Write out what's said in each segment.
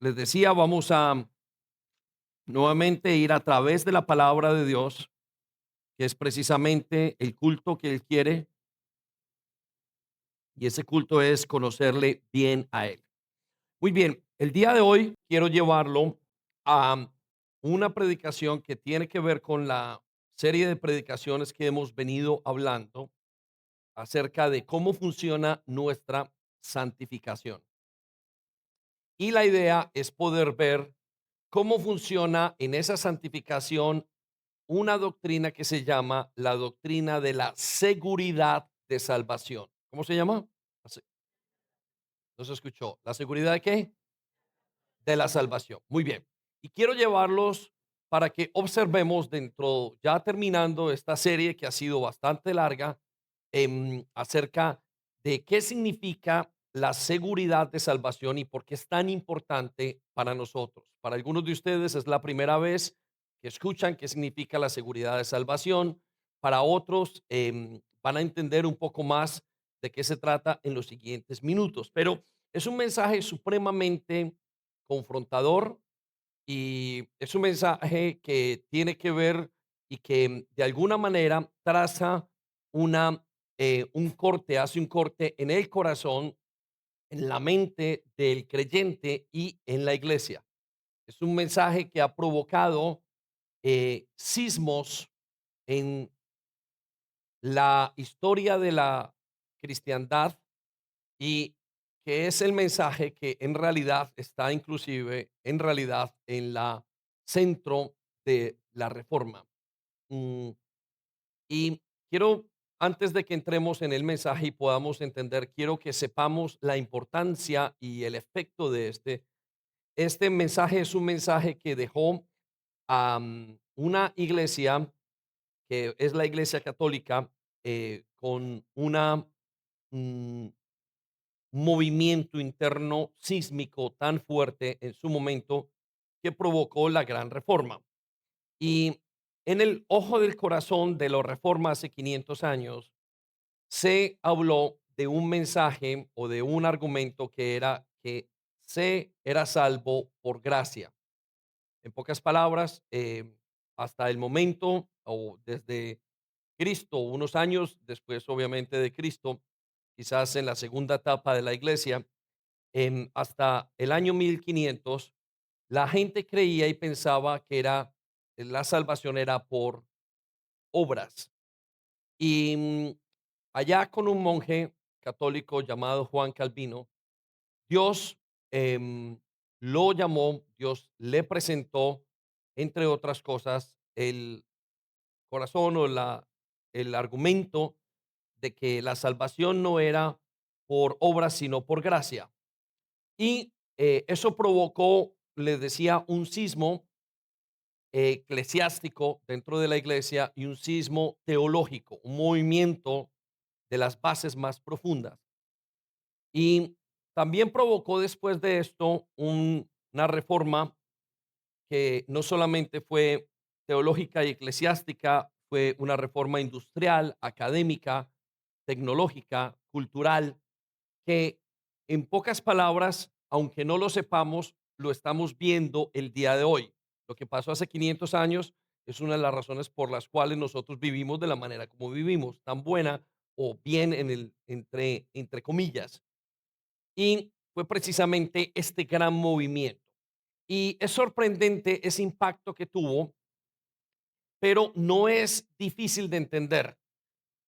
Les decía, vamos a nuevamente ir a través de la palabra de Dios, que es precisamente el culto que Él quiere, y ese culto es conocerle bien a Él. Muy bien, el día de hoy quiero llevarlo a una predicación que tiene que ver con la serie de predicaciones que hemos venido hablando acerca de cómo funciona nuestra santificación. Y la idea es poder ver cómo funciona en esa santificación una doctrina que se llama la doctrina de la seguridad de salvación. ¿Cómo se llama? La se- No se escuchó. ¿La seguridad de qué? De la salvación. Muy bien. Y quiero llevarlos para que observemos dentro, ya terminando esta serie que ha sido bastante larga, acerca de qué significa la seguridad de salvación y por qué es tan importante para nosotros. Para algunos de ustedes es la primera vez que escuchan qué significa la seguridad de salvación. Para otros van a entender un poco más de qué se trata en los siguientes minutos. Pero es un mensaje supremamente confrontador y es un mensaje que tiene que ver y que de alguna manera traza una, un corte, hace un corte en el corazón, en la mente del creyente y en la iglesia. Es un mensaje que ha provocado sismos en la historia de la cristiandad y que es el mensaje que en realidad está inclusive, en realidad, en la centro de la reforma. Mm, y quiero, antes de que entremos en el mensaje y podamos entender, quiero que sepamos la importancia y el efecto de este mensaje. Es un mensaje que dejó a una iglesia, que es la iglesia católica, con una mm, movimiento interno sísmico tan fuerte en su momento que provocó la gran reforma. Y en el ojo del corazón de la reforma hace 500 años se habló de un mensaje o de un argumento que era que se era salvo por gracia. En pocas palabras, hasta el momento o desde Cristo, unos años después obviamente de Cristo, quizás en la segunda etapa de la iglesia, hasta el año 1500, la gente creía y pensaba que era la salvación era por obras. Y allá con un monje católico llamado Juan Calvino, Dios lo llamó, Dios le presentó, entre otras cosas, el corazón o el argumento de que la salvación no era por obras, sino por gracia. Y eso provocó, les decía, un sismo eclesiástico dentro de la iglesia y un sismo teológico, un movimiento de las bases más profundas. Y también provocó después de esto una reforma que no solamente fue teológica y eclesiástica, fue una reforma industrial, académica, tecnológica, cultural, que en pocas palabras, aunque no lo sepamos, lo estamos viendo el día de hoy. Lo que pasó hace 500 años es una de las razones por las cuales nosotros vivimos de la manera como vivimos, tan buena o bien entre comillas. Y fue precisamente este gran movimiento. Y es sorprendente ese impacto que tuvo, pero no es difícil de entender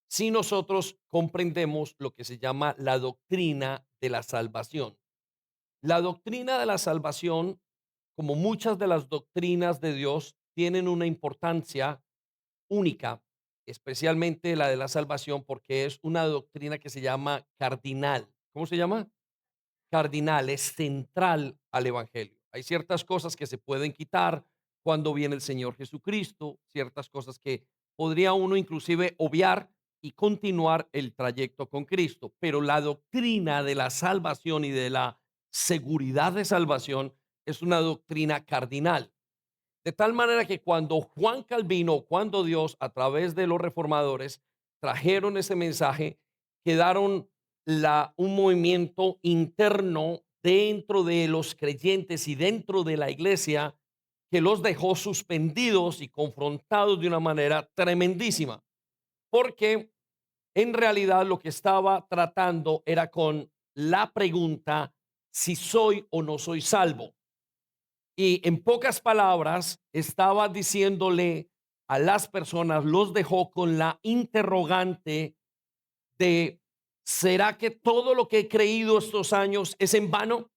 si nosotros comprendemos lo que se llama la doctrina de la salvación. La doctrina de la salvación, como muchas de las doctrinas de Dios, tienen una importancia única, especialmente la de la salvación, porque es una doctrina que se llama cardinal. ¿Cómo se llama? Cardinal, es central al Evangelio. Hay ciertas cosas que se pueden quitar cuando viene el Señor Jesucristo, ciertas cosas que podría uno inclusive obviar y continuar el trayecto con Cristo, pero la doctrina de la salvación y de la seguridad de salvación es una doctrina cardinal. De tal manera que cuando Juan Calvino, cuando Dios a través de los reformadores trajeron ese mensaje, quedaron un movimiento interno dentro de los creyentes y dentro de la iglesia que los dejó suspendidos y confrontados de una manera tremendísima, porque en realidad lo que estaba tratando era con la pregunta si soy o no soy salvo. Y en pocas palabras, estaba diciéndole a las personas, los dejó con la interrogante de, ¿será que todo lo que he creído estos años es en vano?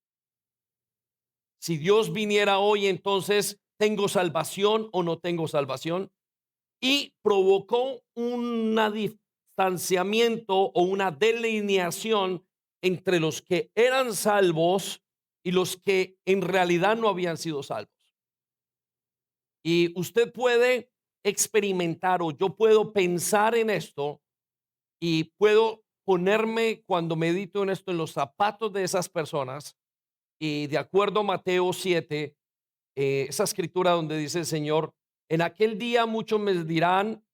Si Dios viniera hoy, entonces, ¿tengo salvación o no tengo salvación? Y provocó un distanciamiento o una delineación entre los que eran salvos y los que en realidad no habían sido salvos. Y usted puede experimentar o yo puedo pensar en esto y puedo ponerme cuando medito en esto en los zapatos de esas personas y de acuerdo a Mateo 7, esa escritura donde dice el Señor, en aquel día muchos me dirán,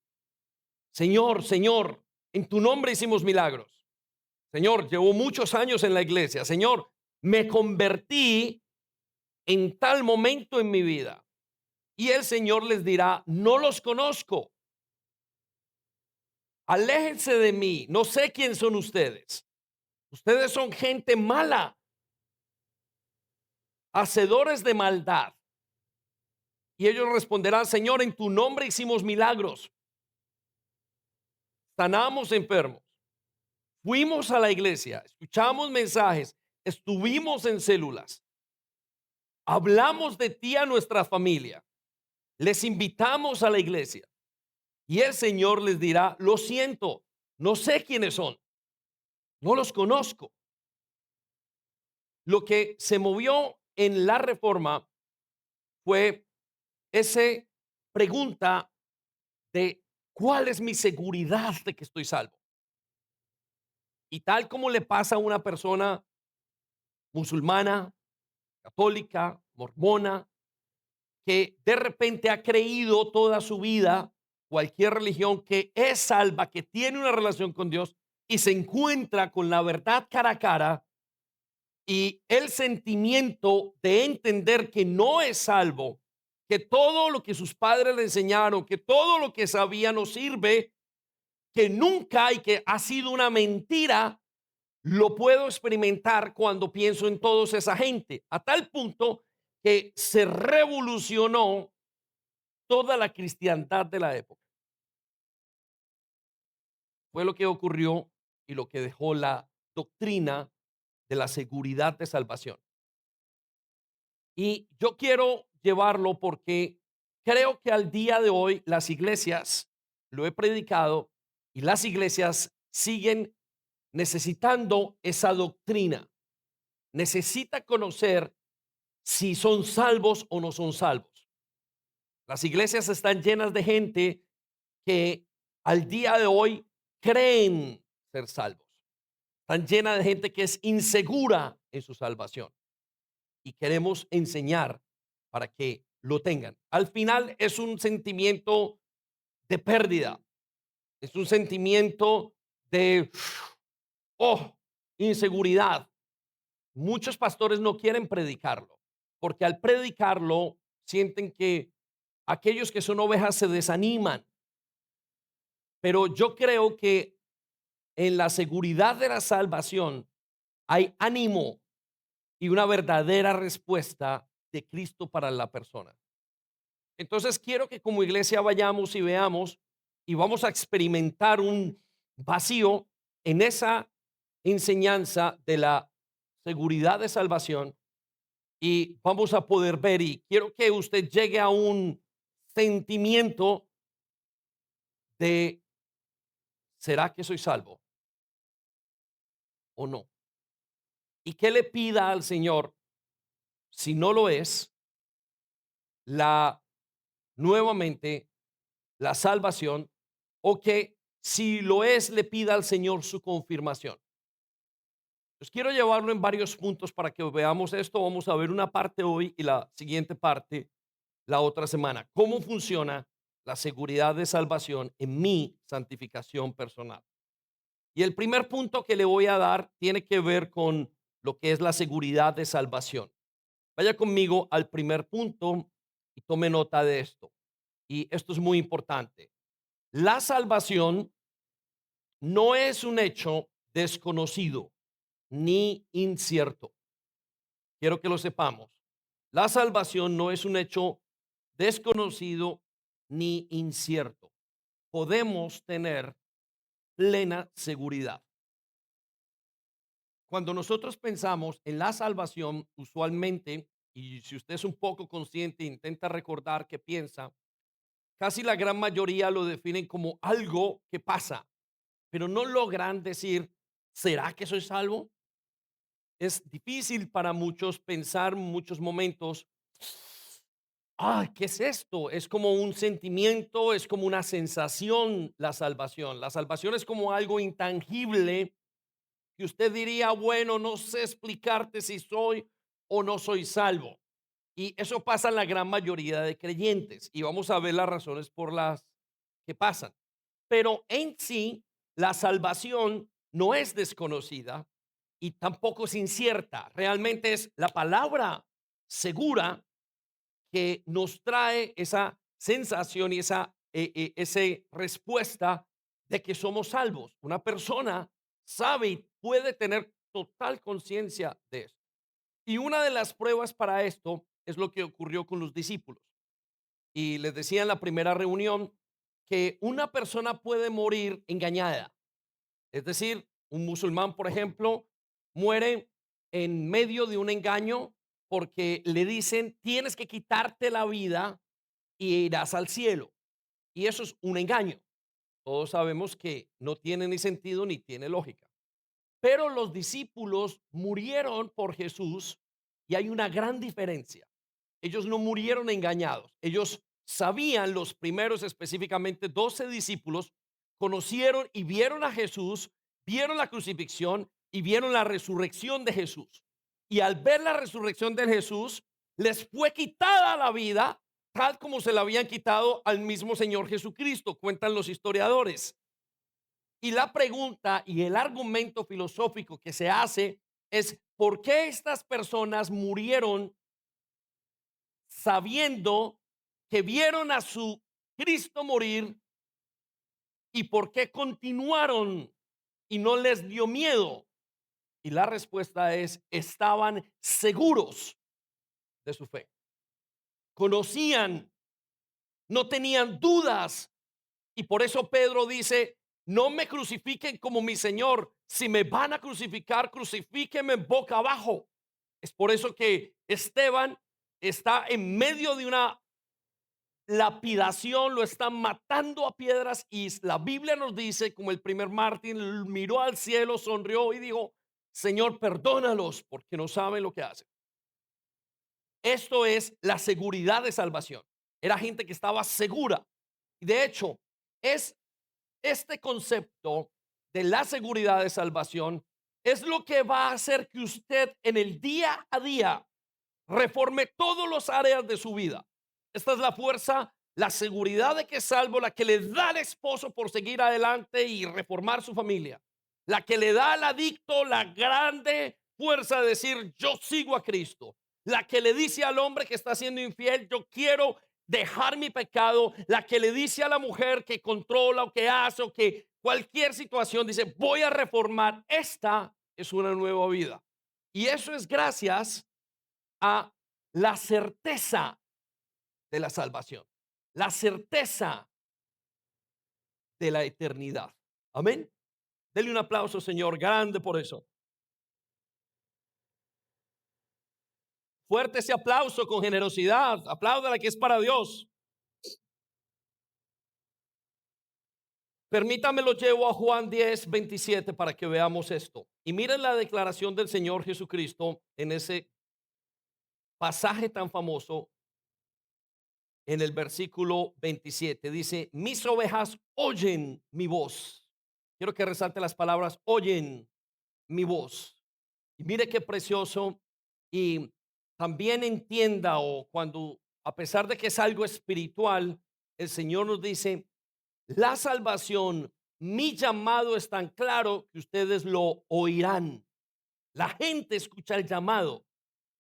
Señor, Señor, en tu nombre hicimos milagros. Señor, llevo muchos años en la iglesia. Señor, me convertí en tal momento en mi vida. Y el Señor les dirá, no los conozco. Aléjense de mí. No sé quién son ustedes. Ustedes son gente mala, hacedores de maldad. Y ellos responderán, Señor, en tu nombre hicimos milagros. Sanamos enfermos. Fuimos a la iglesia, escuchamos mensajes, estuvimos en células, hablamos de ti a nuestra familia, les invitamos a la iglesia y el Señor les dirá, lo siento, no sé quiénes son, no los conozco. Lo que se movió en la reforma fue esa pregunta de cuál es mi seguridad de que estoy salvo. Y tal como le pasa a una persona musulmana, católica, mormona, que de repente ha creído toda su vida, cualquier religión, que es salva, que tiene una relación con Dios y se encuentra con la verdad cara a cara y el sentimiento de entender que no es salvo, que todo lo que sus padres le enseñaron, que todo lo que sabía no sirve, que nunca y que ha sido una mentira, lo puedo experimentar cuando pienso en toda esa gente, a tal punto que se revolucionó toda la cristiandad de la época. Fue lo que ocurrió y lo que dejó la doctrina de la seguridad de salvación. Y yo quiero llevarlo porque creo que al día de hoy las iglesias, lo he predicado, y las iglesias siguen necesitando esa doctrina. Necesita conocer si son salvos o no son salvos. Las iglesias están llenas de gente que al día de hoy creen ser salvos. Están llenas de gente que es insegura en su salvación y queremos enseñar para que lo tengan. Al final es un sentimiento de pérdida, es un sentimiento de, oh, inseguridad. Muchos pastores no quieren predicarlo porque al predicarlo sienten que aquellos que son ovejas se desaniman. Pero yo creo que en la seguridad de la salvación hay ánimo y una verdadera respuesta de Cristo para la persona. Entonces quiero que como iglesia vayamos y veamos y vamos a experimentar un vacío en esa enseñanza de la seguridad de salvación y vamos a poder ver y quiero que usted llegue a un sentimiento de ¿será que soy salvo o no? Y que le pida al Señor, si no lo es, la nuevamente la salvación o que si lo es le pida al Señor su confirmación. Pues quiero llevarlo en varios puntos para que veamos esto. Vamos a ver una parte hoy y la siguiente parte la otra semana. ¿Cómo funciona la seguridad de salvación en mi santificación personal? Y el primer punto que le voy a dar tiene que ver con lo que es la seguridad de salvación. Vaya conmigo al primer punto y tome nota de esto. Y esto es muy importante. La salvación no es un hecho desconocido ni incierto. Quiero que lo sepamos. La salvación no es un hecho desconocido ni incierto. Podemos tener plena seguridad. Cuando nosotros pensamos en la salvación, usualmente, y si usted es un poco consciente, intenta recordar qué piensa, casi la gran mayoría lo definen como algo que pasa, pero no logran decir, ¿será que soy salvo? Es difícil para muchos pensar en muchos momentos, ¿qué es esto? Es como un sentimiento, es como una sensación la salvación. La salvación es como algo intangible que usted diría, bueno, no sé explicarte si soy o no soy salvo. Y eso pasa en la gran mayoría de creyentes y vamos a ver las razones por las que pasan. Pero en sí, la salvación no es desconocida y tampoco es incierta. Realmente es la palabra segura que nos trae esa sensación y esa respuesta de que somos salvos. Una persona sabe y puede tener total conciencia de esto. Y una de las pruebas para esto es lo que ocurrió con los discípulos. Y les decía en la primera reunión que una persona puede morir engañada. Es decir, un musulmán, por ejemplo, muere en medio de un engaño porque le dicen, tienes que quitarte la vida y irás al cielo. Y eso es un engaño. Todos sabemos que no tiene ni sentido ni tiene lógica. Pero los discípulos murieron por Jesús y hay una gran diferencia. Ellos no murieron engañados. Ellos sabían, los primeros específicamente 12 discípulos, conocieron y vieron a Jesús, vieron la crucifixión y vieron la resurrección de Jesús. Y al ver la resurrección de Jesús, les fue quitada la vida, tal como se la habían quitado al mismo Señor Jesucristo, cuentan los historiadores. Y la pregunta y el argumento filosófico que se hace es, ¿por qué estas personas murieron sabiendo que vieron a su Cristo morir y por qué continuaron y no les dio miedo? Y la respuesta es, estaban seguros de su fe, conocían, no tenían dudas. Y por eso Pedro dice, no me crucifiquen como mi Señor. Si me van a crucificar, crucifíquenme boca abajo. Es por eso que Esteban está en medio de una lapidación, lo están matando a piedras y la Biblia nos dice, como el primer mártir, miró al cielo, sonrió y dijo, Señor, perdónalos porque no saben lo que hacen. Esto es la seguridad de salvación. Era gente que estaba segura. Y de hecho, es este concepto de la seguridad de salvación es lo que va a hacer que usted en el día a día reforme todas las áreas de su vida. Esta es la fuerza, la seguridad de que es salvo, la que le da al esposo por seguir adelante y reformar su familia, la que le da al adicto la grande fuerza de decir yo sigo a Cristo, la que le dice al hombre que está siendo infiel yo quiero dejar mi pecado, la que le dice a la mujer que controla o que hace o que cualquier situación dice voy a reformar. Esta es una nueva vida y eso es gracias a la certeza de la salvación, la certeza de la eternidad. Amén. Dele un aplauso, Señor, grande por eso. Fuerte ese aplauso con generosidad. Apláudala que es para Dios. Permítame lo llevo a Juan 10:27 para que veamos esto. Y miren la declaración del Señor Jesucristo en ese pasaje tan famoso en el versículo 27. Dice, mis ovejas oyen mi voz. Quiero que resalte las palabras, oyen mi voz. Y mire qué precioso. Y también entienda o cuando, a pesar de que es algo espiritual, el Señor nos dice, la salvación, mi llamado es tan claro que ustedes lo oirán. La gente escucha el llamado,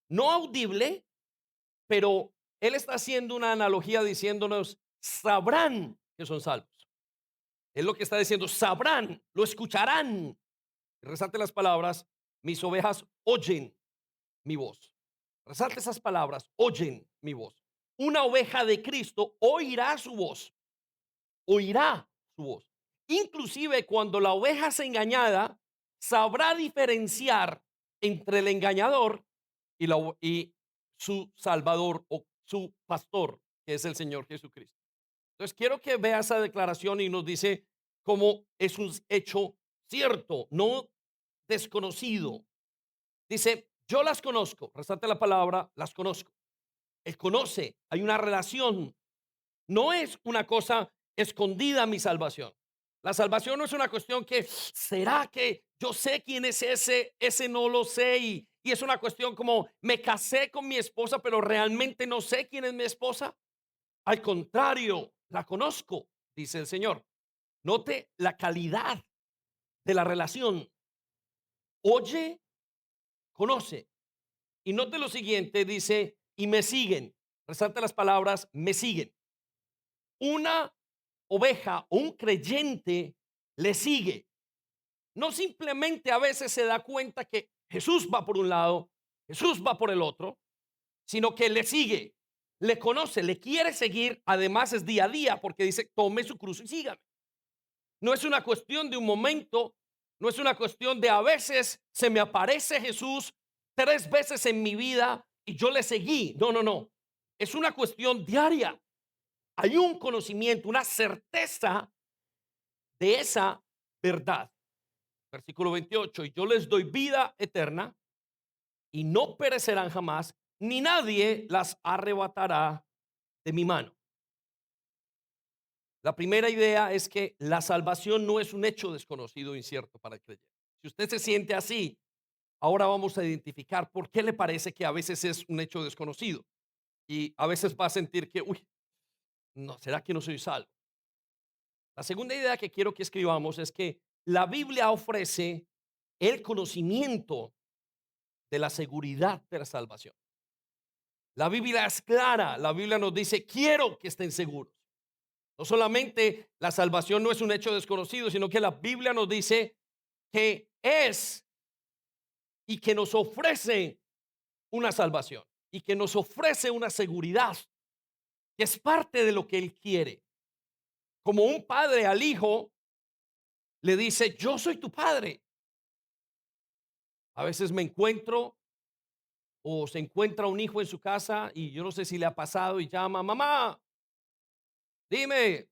no audible, pero él está haciendo una analogía diciéndonos, sabrán que son salvos. Es lo que está diciendo, sabrán, lo escucharán. Resalte las palabras, mis ovejas oyen mi voz. Resalte esas palabras, oyen mi voz. Una oveja de Cristo oirá su voz. Inclusive cuando la oveja es engañada, sabrá diferenciar entre el engañador y su salvador o su pastor, que es el Señor Jesucristo. Entonces quiero que vea esa declaración y nos dice cómo es un hecho cierto, no desconocido. Dice, yo las conozco, resalta la palabra, las conozco. Él conoce, hay una relación. No es una cosa escondida mi salvación. La salvación no es una cuestión que, ¿será que yo sé quién es ese? Ese no lo sé. Y es una cuestión como, me casé con mi esposa, pero realmente no sé quién es mi esposa. Al contrario, la conozco, dice el Señor. Note la calidad de la relación. Oye, conoce. Y note lo siguiente, dice, y me siguen. Resalta las palabras, me siguen. Una oveja o un creyente le sigue. No simplemente a veces se da cuenta que Jesús va por un lado, Jesús va por el otro, sino que le sigue, le conoce, le quiere seguir. Además es día a día porque dice, tome su cruz y sígame. No es una cuestión de un momento, no es una cuestión de a veces se me aparece Jesús 3 veces en mi vida y yo le seguí. No, no, no. Es una cuestión diaria. Hay un conocimiento, una certeza de esa verdad. Versículo 28, y yo les doy vida eterna y no perecerán jamás, ni nadie las arrebatará de mi mano. La primera idea es que la salvación no es un hecho desconocido o incierto para el creyente. Si usted se siente así, ahora vamos a identificar por qué le parece que a veces es un hecho desconocido y a veces va a sentir que, uy, no, ¿será que no soy salvo? La segunda idea que quiero que escribamos es que la Biblia ofrece el conocimiento de la seguridad de la salvación. La Biblia es clara, la Biblia nos dice, quiero que estén seguros. No solamente la salvación no es un hecho desconocido, sino que la Biblia nos dice que es y que nos ofrece una salvación y que nos ofrece una seguridad que es parte de lo que Él quiere. Como un padre al hijo le dice, yo soy tu padre. A veces me encuentro o se encuentra un hijo en su casa y yo no sé si le ha pasado y llama, mamá, dime,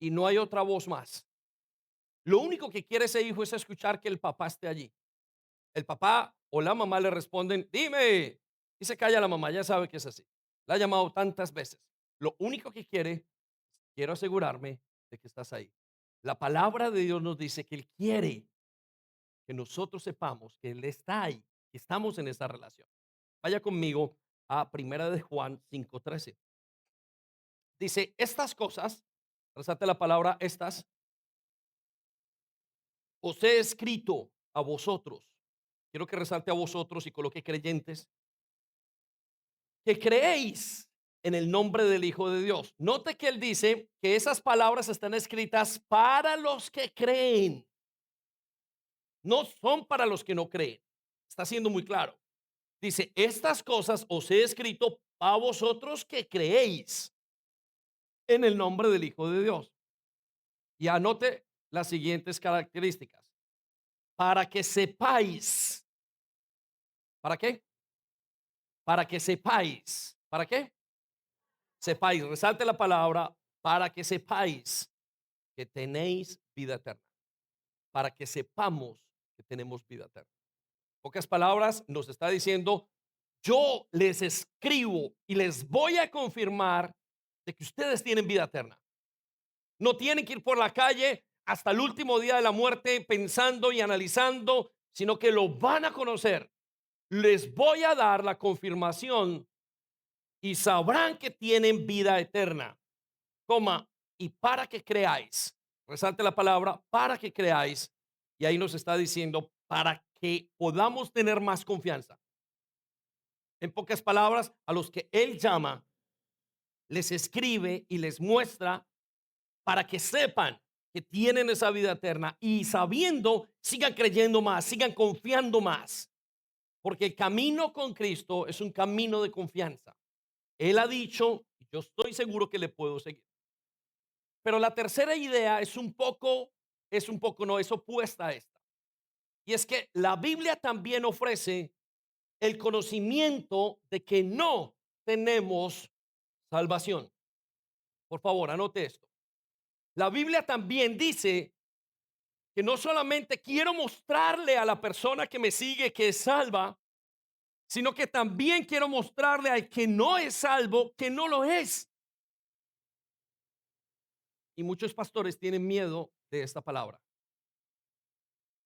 y no hay otra voz más. Lo único que quiere ese hijo es escuchar que el papá esté allí. El papá o la mamá le responden, dime, y se calla la mamá, ya sabe que es así. La ha llamado tantas veces. Lo único que quiere, quiero asegurarme de que estás ahí. La palabra de Dios nos dice que Él quiere que nosotros sepamos que Él está ahí, que estamos en esa relación. Vaya conmigo a Primera de Juan 5:13. Dice, estas cosas, resalta la palabra estas, os he escrito a vosotros. Quiero que resalte a vosotros y coloque creyentes que creéis en el nombre del Hijo de Dios. Note que él dice que esas palabras están escritas para los que creen, no son para los que no creen. Está siendo muy claro. Dice, estas cosas os he escrito a vosotros que creéis en el nombre del Hijo de Dios. Y anote las siguientes características. Para que sepáis. ¿Para qué? Para que sepáis. ¿Para qué? Sepáis. Resalte la palabra para que sepáis que tenéis vida eterna. Para que sepamos que tenemos vida eterna. Pocas palabras nos está diciendo, yo les escribo y les voy a confirmar de que ustedes tienen vida eterna. No tienen que ir por la calle hasta el último día de la muerte pensando y analizando, sino que lo van a conocer. Les voy a dar la confirmación y sabrán que tienen vida eterna. Coma, y para que creáis, resalte la palabra, para que creáis, Y ahí nos está diciendo para que podamos tener más confianza. En pocas palabras, a los que Él llama, les escribe y les muestra para que sepan que tienen esa vida eterna y sabiendo, sigan creyendo más, sigan confiando más. Porque el camino con Cristo es un camino de confianza. Él ha dicho, y yo estoy seguro que le puedo seguir. Pero la tercera idea no, es opuesta a esta. Y es que la Biblia también ofrece el conocimiento de que no tenemos salvación. Por favor, anote esto. La Biblia también dice que no solamente quiero mostrarle a la persona que me sigue que es salva, sino que también quiero mostrarle al que no es salvo que no lo es. Y muchos pastores tienen miedo de esta palabra,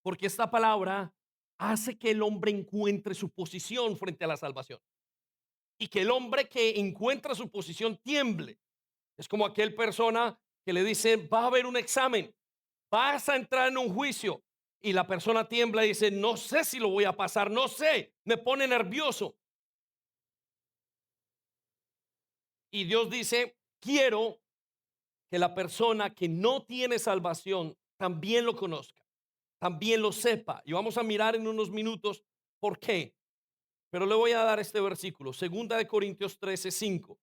porque esta palabra hace que el hombre encuentre su posición frente a la salvación y que el hombre que encuentra su posición tiemble. Es como aquel persona que le dice, va a haber un examen, vas a entrar en un juicio y la persona tiembla y dice, no sé si lo voy a pasar, no sé, me pone nervioso. Y Dios dice, quiero que la persona que no tiene salvación también lo conozca, también lo sepa. Y vamos a mirar en unos minutos por qué. Pero le voy a dar este versículo, segunda de Corintios 13:5.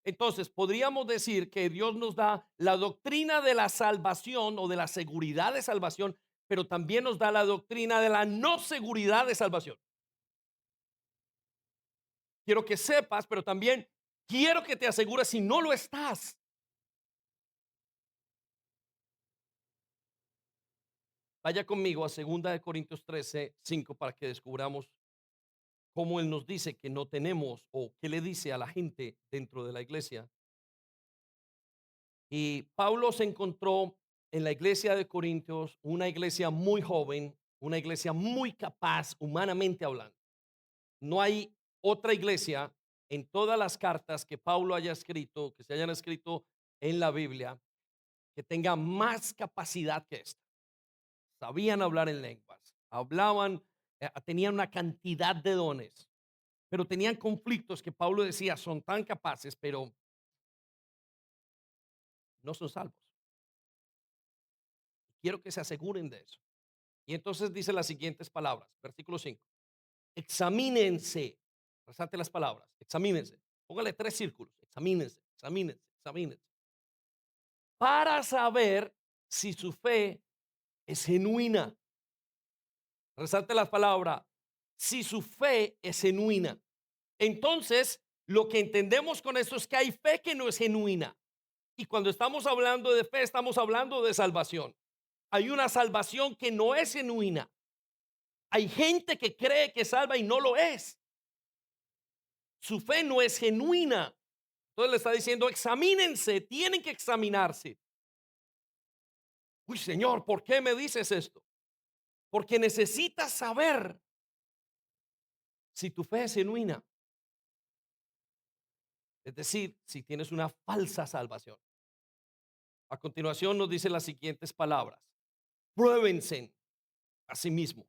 Entonces, podríamos decir que Dios nos da la doctrina de la salvación o de la seguridad de salvación, pero también nos da la doctrina de la no seguridad de salvación. Quiero que sepas, pero también quiero que te asegures si no lo estás. Vaya conmigo a segunda de Corintios 13:5 para que descubramos cómo Él nos dice que no tenemos o qué le dice a la gente dentro de la iglesia. Y Pablo se encontró en la iglesia de Corintios, una iglesia muy joven, una iglesia muy capaz humanamente hablando. No hay otra iglesia en todas las cartas que Pablo haya escrito, que se hayan escrito en la Biblia, que tenga más capacidad que esta. Sabían hablar en lenguas, hablaban, tenían una cantidad de dones, pero tenían conflictos que Pablo decía son tan capaces, pero no son salvos. Quiero que se aseguren de eso. Y entonces dice las siguientes palabras, versículo 5. Examínense, resalte las palabras, examínense. Póngale tres círculos, examínense, examínense, examínense. Para saber si su fe es genuina. Resalte las palabras, si su fe es genuina. Entonces, lo que entendemos con esto es que hay fe que no es genuina. Y cuando estamos hablando de fe, estamos hablando de salvación. Hay una salvación que no es genuina. Hay gente que cree que salva y no lo es. Su fe no es genuina. Entonces le está diciendo, examínense, tienen que examinarse. Uy, Señor, ¿por qué me dices esto? Porque necesitas saber si tu fe es genuina. Es decir, si tienes una falsa salvación. A continuación nos dice las siguientes palabras. Pruébense a sí mismo.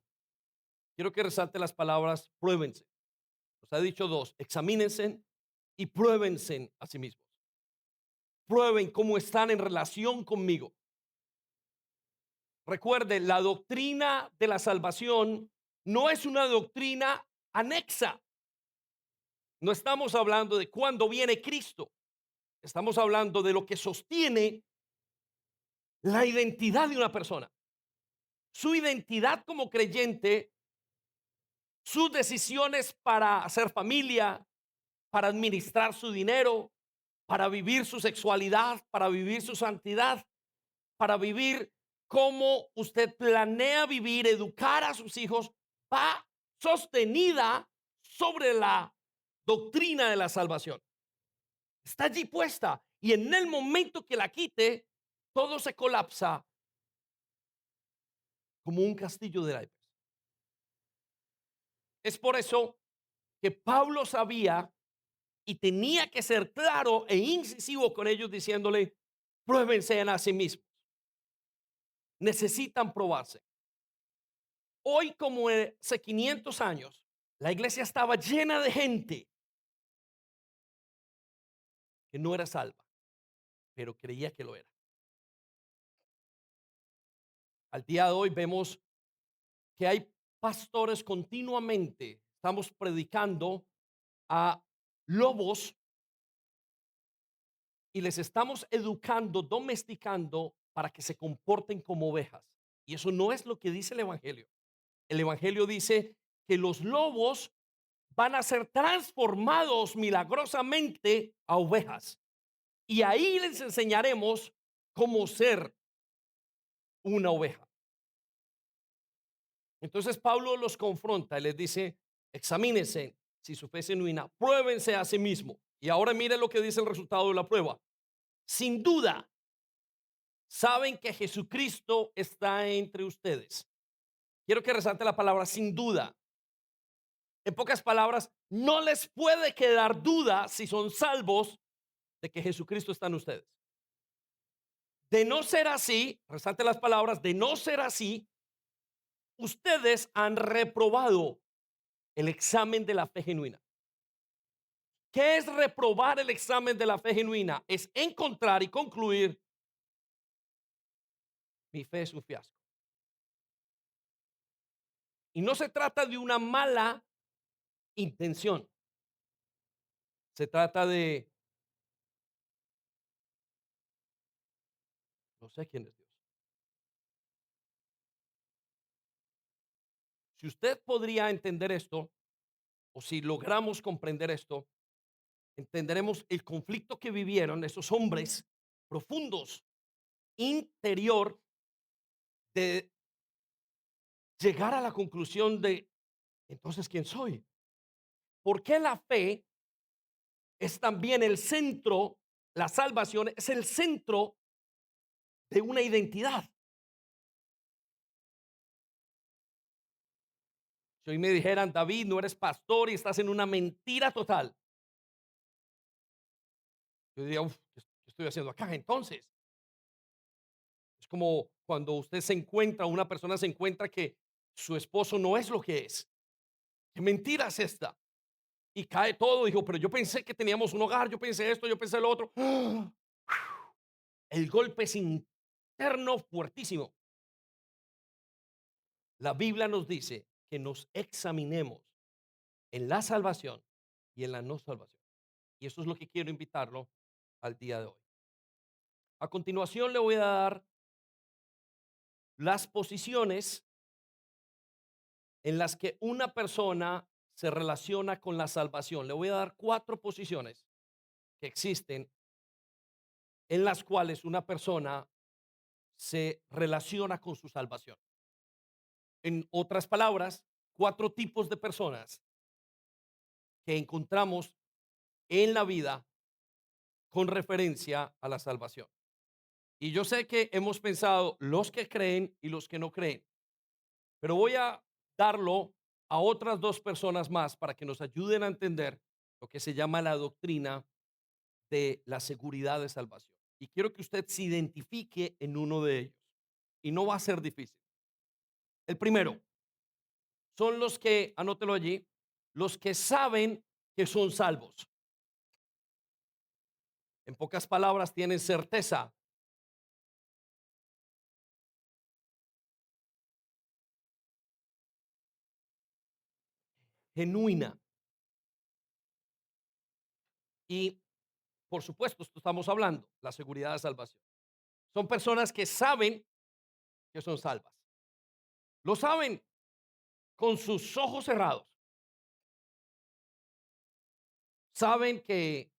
Quiero que resalte las palabras pruébense. Nos ha dicho dos, examínense y pruébense a sí mismos. Prueben cómo están en relación conmigo. Recuerde, la doctrina de la salvación no es una doctrina anexa. No estamos hablando de cuándo viene Cristo. Estamos hablando de lo que sostiene la identidad de una persona. Su identidad como creyente, sus decisiones para hacer familia, para administrar su dinero, para vivir su sexualidad, para vivir su santidad, para vivir cómo usted planea vivir, educar a sus hijos, va sostenida sobre la doctrina de la salvación. Está allí puesta y en el momento que la quite, todo se colapsa como un castillo de naipes. Es por eso que Pablo sabía y tenía que ser claro e incisivo con ellos diciéndole, pruébense a sí mismos. Necesitan probarse. Hoy, como hace 500 años, la iglesia estaba llena de gente que no era salva, pero creía que lo era. Al día de hoy vemos que hay pastores continuamente, estamos predicando a lobos y les estamos educando, domesticando para que se comporten como ovejas. Y eso no es lo que dice el Evangelio. El Evangelio dice que los lobos van a ser transformados milagrosamente a ovejas. Y ahí les enseñaremos cómo ser una oveja. Entonces Pablo los confronta y les dice, examínense si su fe es genuina, pruébense a sí mismo. Y ahora miren lo que dice el resultado de la prueba. Sin duda, saben que Jesucristo está entre ustedes. Quiero que resalte la palabra sin duda. En pocas palabras, no les puede quedar duda si son salvos de que Jesucristo está en ustedes. De no ser así, resalte las palabras, de no ser así, ustedes han reprobado el examen de la fe genuina. ¿Qué es reprobar el examen de la fe genuina? Es encontrar y concluir, mi fe es un fiasco. Y no se trata de una mala intención. Se trata de, no sé quién es Dios. Si usted podría entender esto, o si logramos comprender esto, entenderemos el conflicto que vivieron esos hombres profundos, interior, de llegar a la conclusión de, entonces, ¿quién soy? ¿Por qué la fe es también el centro, la salvación es el centro de una identidad? Si hoy me dijeran, David, no eres pastor y estás en una mentira total, yo diría, uf, ¿qué estoy haciendo acá? Entonces, es como cuando usted se encuentra, una persona se encuentra que su esposo no es lo que es. ¿Qué mentira es esta? Y cae todo. Dijo, pero yo pensé que teníamos un hogar, yo pensé esto, yo pensé lo otro. El golpe es interno fuertísimo. La Biblia nos dice que nos examinemos en la salvación y en la no salvación. Y eso es lo que quiero invitarlo al día de hoy. A continuación le voy a dar las posiciones en las que una persona se relaciona con la salvación. Le voy a dar 4 posiciones que existen en las cuales una persona se relaciona con su salvación. En otras palabras, 4 tipos de personas que encontramos en la vida con referencia a la salvación. Y yo sé que hemos pensado los que creen y los que no creen, pero voy a darlo a otras 2 personas más para que nos ayuden a entender lo que se llama la doctrina de la seguridad de salvación. Y quiero que usted se identifique en uno de ellos. Y no va a ser difícil. El primero son los que, anótelo allí, los que saben que son salvos. En pocas palabras, tienen certeza. Genuina. Y, por supuesto, esto estamos hablando, la seguridad de salvación. Son personas que saben que son salvas. Lo saben con sus ojos cerrados. Saben que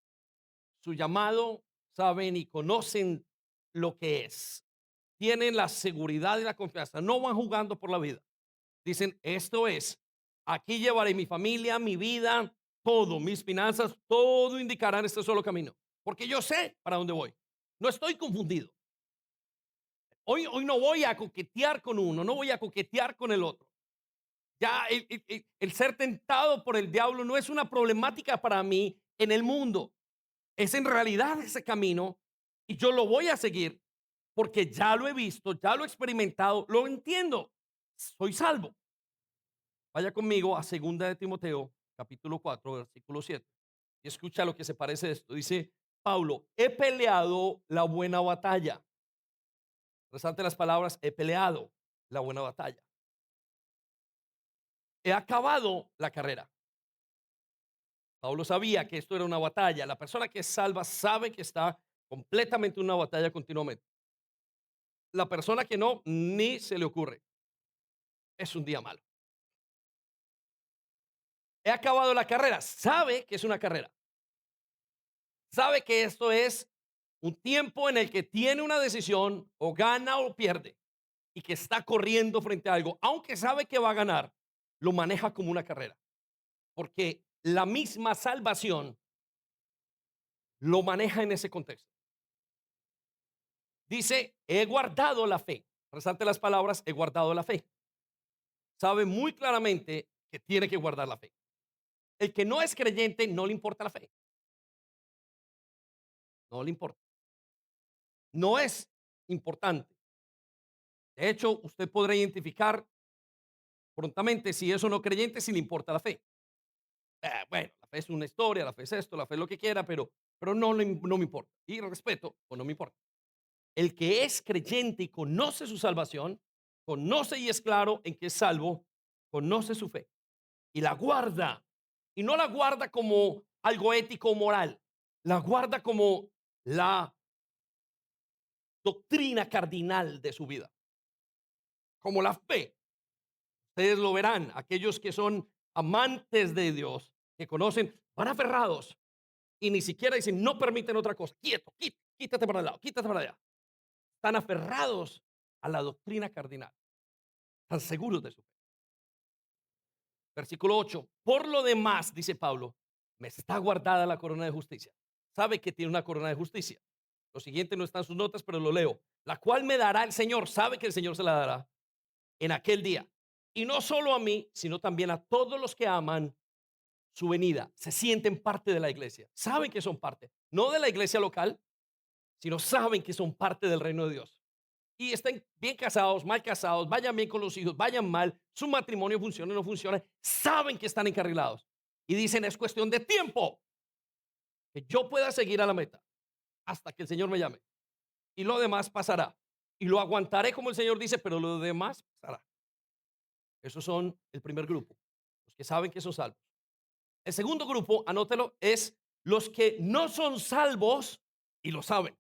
su llamado, saben y conocen lo que es. Tienen la seguridad y la confianza. No van jugando por la vida. Dicen, esto es, aquí llevaré mi familia, mi vida, todo, mis finanzas, todo indicará en este solo camino. Porque yo sé para dónde voy. No estoy confundido. Hoy no voy a coquetear con uno, no voy a coquetear con el otro. Ya el ser tentado por el diablo no es una problemática para mí en el mundo. Es en realidad ese camino y yo lo voy a seguir porque ya lo he visto, ya lo he experimentado, lo entiendo. Soy salvo. Vaya conmigo a segunda de Timoteo, capítulo 4, versículo 7. Y escucha lo que se parece a esto. Dice Pablo, he peleado la buena batalla. Resalte las palabras, he peleado la buena batalla. He acabado la carrera. Pablo sabía que esto era una batalla. La persona que es salva sabe que está completamente en una batalla continuamente. La persona que no, ni se le ocurre. Es un día malo. He acabado la carrera. Sabe que es una carrera. Sabe que esto es un tiempo en el que tiene una decisión o gana o pierde y que está corriendo frente a algo. Aunque sabe que va a ganar, lo maneja como una carrera. Porque la misma salvación lo maneja en ese contexto. Dice, he guardado la fe. Resalte las palabras, he guardado la fe. Sabe muy claramente que tiene que guardar la fe. El que no es creyente no le importa la fe. No le importa. No es importante. De hecho, usted podrá identificar prontamente si es o no creyente si le importa la fe. Bueno, la fe es una historia, la fe es esto, la fe es lo que quiera, pero no, no me importa. Y respeto, o no me importa. El que es creyente y conoce su salvación, conoce y es claro en que es salvo, conoce su fe y la guarda. Y no la guarda como algo ético o moral, la guarda como la doctrina cardinal de su vida, como la fe. Ustedes lo verán, aquellos que son amantes de Dios, que conocen, van aferrados y ni siquiera dicen, no permiten otra cosa. Quieto, quítate para el lado, quítate para allá. Están aferrados a la doctrina cardinal, están seguros de su fe. Versículo 8. Por lo demás, dice Pablo, me está guardada la corona de justicia. Sabe que tiene una corona de justicia. Lo siguiente no está en sus notas, pero lo leo. La cual me dará el Señor. Sabe que el Señor se la dará en aquel día. Y no solo a mí, sino también a todos los que aman su venida. Se sienten parte de la iglesia. Saben que son parte. No de la iglesia local, sino saben que son parte del reino de Dios. Y estén bien casados, mal casados, vayan bien con los hijos, vayan mal, su matrimonio funciona o no funciona, saben que están encarrilados. Y dicen, es cuestión de tiempo que yo pueda seguir a la meta hasta que el Señor me llame. Y lo demás pasará. Y lo aguantaré como el Señor dice, pero lo demás pasará. Esos son el primer grupo, los que saben que son salvos. El segundo grupo, anótelo, es los que no son salvos y lo saben.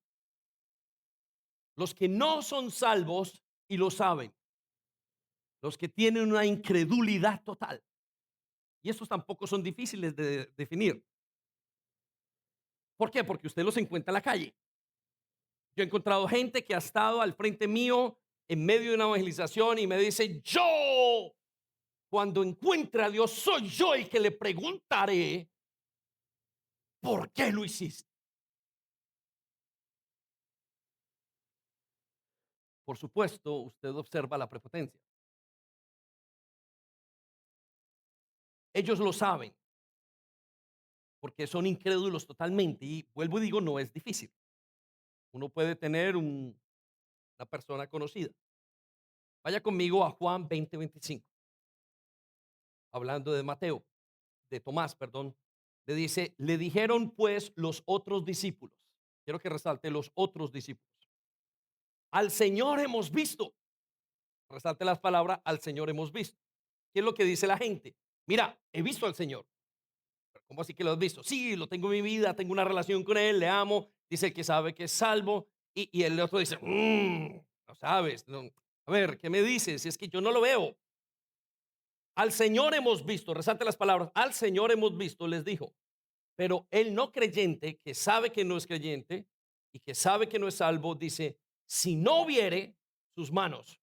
Los que no son salvos y lo saben. Los que tienen una incredulidad total. Y estos tampoco son difíciles de definir. ¿Por qué? Porque usted los encuentra en la calle. Yo he encontrado gente que ha estado al frente mío en medio de una evangelización y me dice, yo, cuando encuentre a Dios, soy yo el que le preguntaré, ¿por qué lo hiciste? Por supuesto, usted observa la prepotencia. Ellos lo saben porque son incrédulos totalmente. Y vuelvo y digo, no es difícil. Uno puede tener una persona conocida. Vaya conmigo a Juan 20:25, hablando de Mateo, de Tomás, perdón. Le dice, le dijeron pues los otros discípulos. Quiero que resalte los otros discípulos. Al Señor hemos visto. Resalte las palabras, al Señor hemos visto. ¿Qué es lo que dice la gente? Mira, he visto al Señor. ¿Cómo así que lo has visto? Sí, lo tengo en mi vida, tengo una relación con Él, le amo. Dice que sabe que es salvo. Y el otro dice, no sabes. No. A ver, ¿qué me dices? Si es que yo no lo veo. Al Señor hemos visto, resalte las palabras, al Señor hemos visto, les dijo. Pero el no creyente, que sabe que no es creyente y que sabe que no es salvo, dice, si no viere sus manos,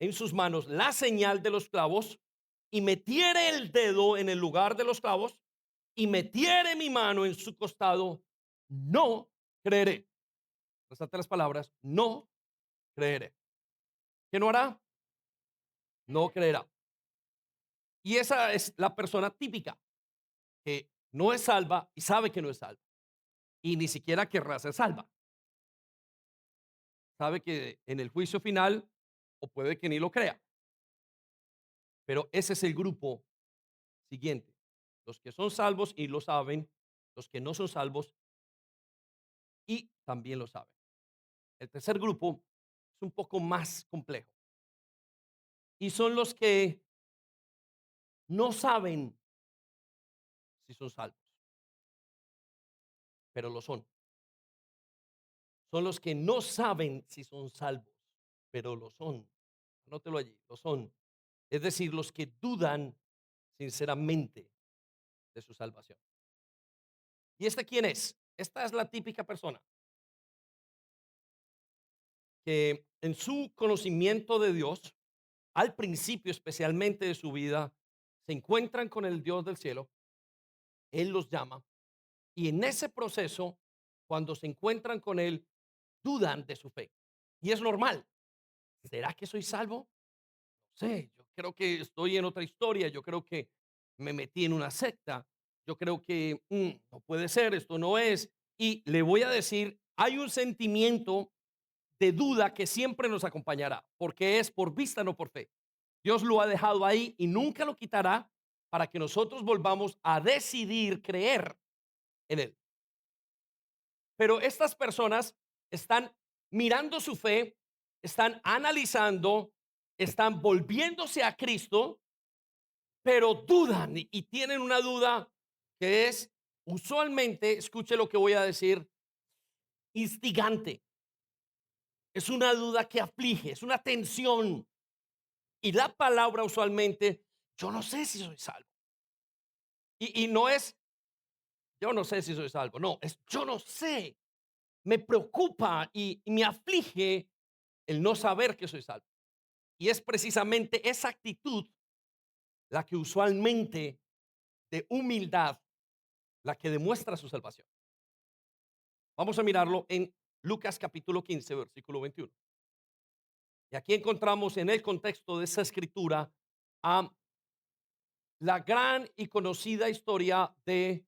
en sus manos la señal de los clavos y metiere el dedo en el lugar de los clavos y metiere mi mano en su costado, no creeré. Resalte las palabras, no creeré. ¿Qué no hará? No creerá. Y esa es la persona típica que no es salva y sabe que no es salva. Y ni siquiera querrá ser salva. Sabe que en el juicio final, o puede que ni lo crea. Pero ese es el grupo siguiente. Los que son salvos y lo saben, los que no son salvos y también lo saben. El tercer grupo es un poco más complejo y son los que no saben si son salvos, pero lo son. Son los que no saben si son salvos, pero lo son. Anótelo allí, lo son. Es decir, los que dudan sinceramente de su salvación. ¿Y este quién es? Esta es la típica persona que en su conocimiento de Dios, al principio especialmente de su vida, se encuentran con el Dios del cielo, Él los llama, y en ese proceso, cuando se encuentran con Él, dudan de su fe. Y es normal. ¿Será que soy salvo? No sé, yo creo que estoy en otra historia, yo creo que me metí en una secta, yo creo que no puede ser, esto no es. Y le voy a decir, hay un sentimiento de duda que siempre nos acompañará, porque es por vista, no por fe. Dios lo ha dejado ahí y nunca lo quitará para que nosotros volvamos a decidir creer en Él. Pero estas personas están mirando su fe, están analizando, están volviéndose a Cristo, pero dudan y tienen una duda que es usualmente, escuche lo que voy a decir, instigante. Es una duda que aflige, es una tensión. Y la palabra usualmente, yo no sé si soy salvo. Y no es, yo no sé si soy salvo, no, es yo no sé. Me preocupa y me aflige el no saber que soy salvo. Y es precisamente esa actitud la que usualmente de humildad, la que demuestra su salvación. Vamos a mirarlo en Lucas capítulo 15, versículo 21. Y aquí encontramos en el contexto de esa escritura a la gran y conocida historia de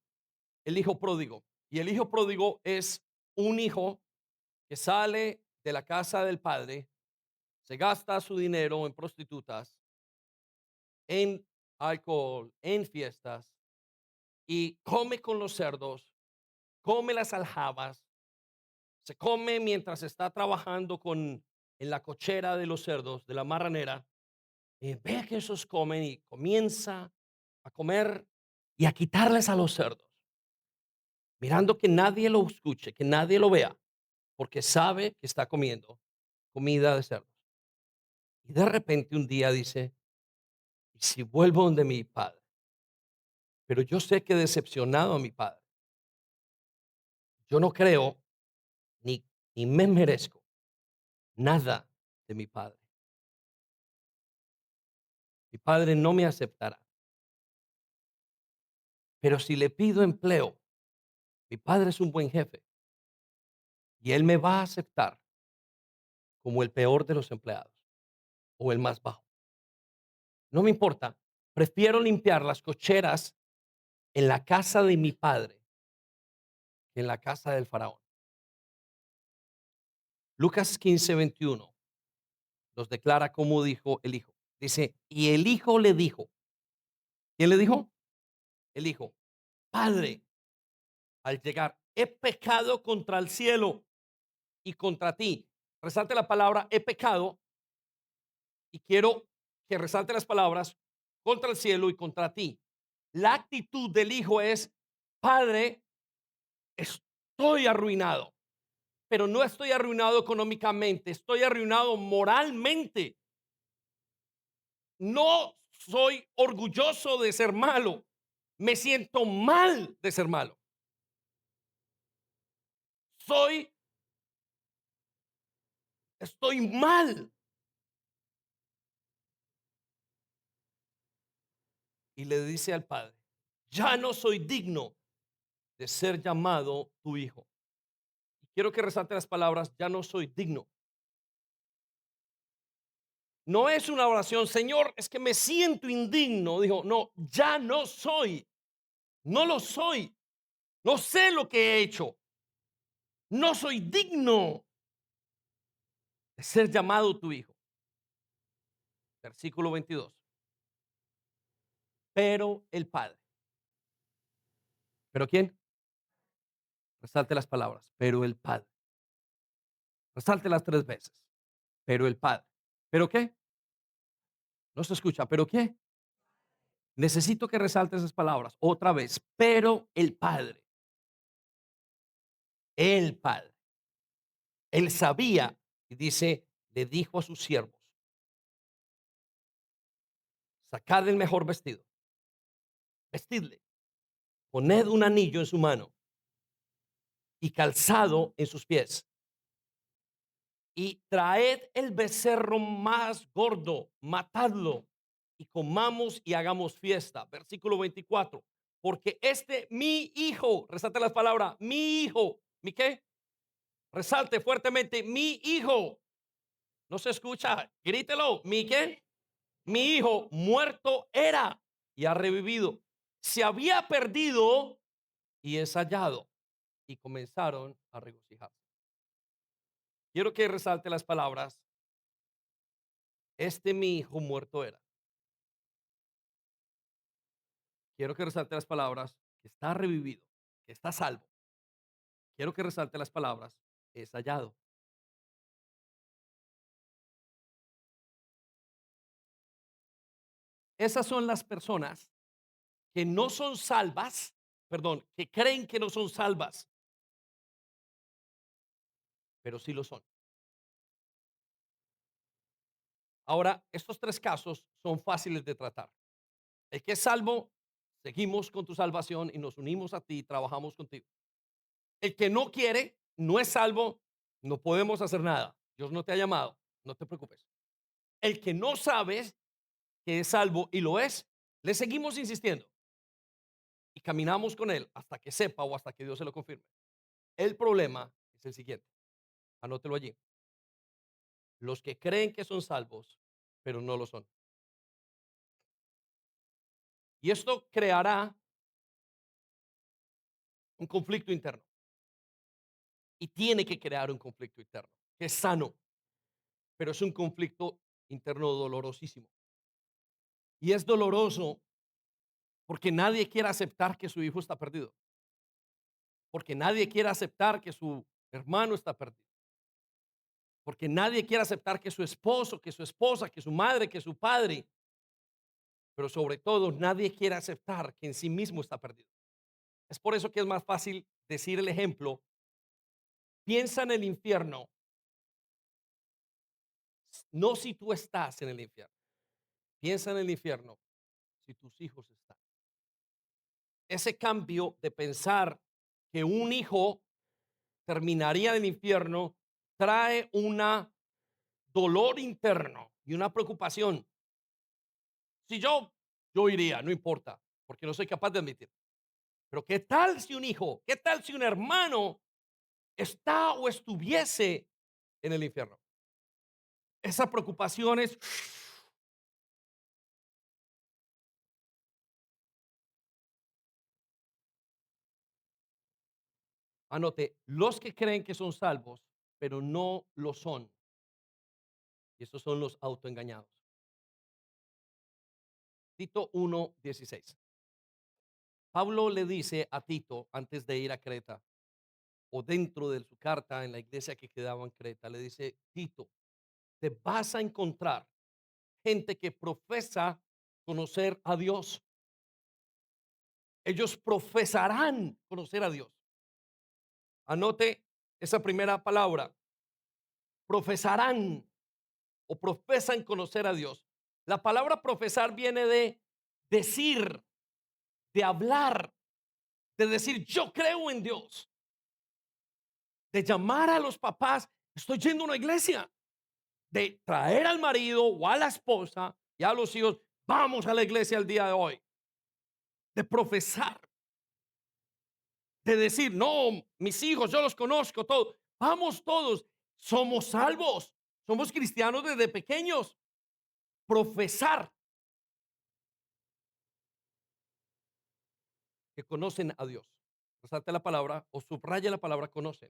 el hijo pródigo. Y el hijo pródigo es un hijo que sale de la casa del padre, se gasta su dinero en prostitutas, en alcohol, en fiestas y come con los cerdos, come las aljabas, se come mientras está trabajando con en la cochera de los cerdos, de la marranera, ve que esos comen y comienza a comer y a quitarles a los cerdos, mirando que nadie lo escuche, que nadie lo vea, porque sabe que está comiendo comida de cerdos. Y de repente un día dice, ¿y si vuelvo donde mi padre? Pero yo sé que he decepcionado a mi padre. Yo no creo ni, ni me merezco nada de mi padre. Mi padre no me aceptará. Pero si le pido empleo, mi padre es un buen jefe y él me va a aceptar como el peor de los empleados o el más bajo. No me importa. Prefiero limpiar las cocheras en la casa de mi padre que en la casa del faraón. Lucas 15:21 nos declara cómo dijo el hijo. Dice, y el hijo le dijo, ¿quién le dijo? El hijo, Padre, al llegar, he pecado contra el cielo y contra ti. Resalte la palabra he pecado y quiero que resalte las palabras contra el cielo y contra ti. La actitud del hijo es, Padre, estoy arruinado, pero no estoy arruinado económicamente, estoy arruinado moralmente. No soy orgulloso de ser malo, me siento mal de ser malo. Soy, estoy mal. Y le dice al padre, ya no soy digno de ser llamado tu hijo. Y quiero que resalte las palabras, ya no soy digno. No es una oración, Señor, es que me siento indigno. Dijo, no, ya no soy, no lo soy, no sé lo que he hecho, no soy digno de ser llamado tu hijo. Versículo 22. pero el Padre. ¿Pero quién? Resalte las palabras, pero el Padre. Resáltelas 3 veces, pero el Padre. ¿Pero qué? No se escucha, ¿pero qué? Necesito que resalte esas palabras otra vez, pero el Padre, el Padre. Él sabía y dice, le dijo a sus siervos, sacad el mejor vestido, vestidle, poned un anillo en su mano y calzado en sus pies y traed el becerro más gordo, matadlo y comamos y hagamos fiesta. Versículo 24. Porque este mi hijo, resalte las palabras, mi hijo, ¿mi qué? Resalte fuertemente, mi hijo. No se escucha, grítelo, ¿mi qué? Mi hijo muerto era y ha revivido. Se había perdido y es hallado. Y comenzaron a regocijarse. Quiero que resalte las palabras, este mi hijo muerto era. Quiero que resalte las palabras, que está revivido, que está salvo. Quiero que resalte las palabras, es hallado. Esas son las personas que no son salvas, perdón, que creen que no son salvas, pero sí lo son. Ahora, estos 3 casos son fáciles de tratar. El que es salvo, seguimos con tu salvación y nos unimos a ti y trabajamos contigo. El que no quiere, no es salvo, no podemos hacer nada. Dios no te ha llamado, no te preocupes. El que no sabes que es salvo y lo es, le seguimos insistiendo y caminamos con él hasta que sepa o hasta que Dios se lo confirme. El problema es el siguiente, anótelo allí. Los que creen que son salvos, pero no lo son. Y esto creará un conflicto interno y tiene que crear un conflicto interno que es sano, pero es un conflicto interno dolorosísimo. Y es doloroso porque nadie quiere aceptar que su hijo está perdido, porque nadie quiere aceptar que su hermano está perdido, porque nadie quiere aceptar que su esposo, que su esposa, que su madre, que su padre, pero sobre todo nadie quiere aceptar que en sí mismo está perdido. Es por eso que es más fácil decir el ejemplo, piensa en el infierno, no si tú estás en el infierno, piensa en el infierno si tus hijos están. Ese cambio de pensar que un hijo terminaría en el infierno trae una dolor interno y una preocupación. Si yo iría, no importa, porque no soy capaz de admitir. Pero ¿qué tal si un hijo, qué tal si un hermano está o estuviese en el infierno? Esa preocupación es, anote, los que creen que son salvos, pero no lo son. Y esos son los autoengañados. Tito 1:16. Pablo le dice a Tito antes de ir a Creta, o dentro de su carta en la iglesia que quedaba en Creta, le dice, Tito, te vas a encontrar gente que profesa conocer a Dios. Ellos profesarán conocer a Dios. Anote esa primera palabra, profesarán o profesan conocer a Dios. La palabra profesar viene de decir, de hablar, de decir yo creo en Dios, de llamar a los papás, estoy yendo a una iglesia, de traer al marido o a la esposa y a los hijos, vamos a la iglesia el día de hoy, de profesar, de decir, no, mis hijos, yo los conozco todos, vamos todos, somos salvos, somos cristianos desde pequeños, profesar que conocen a Dios. Resalte la palabra o subraya la palabra conocen.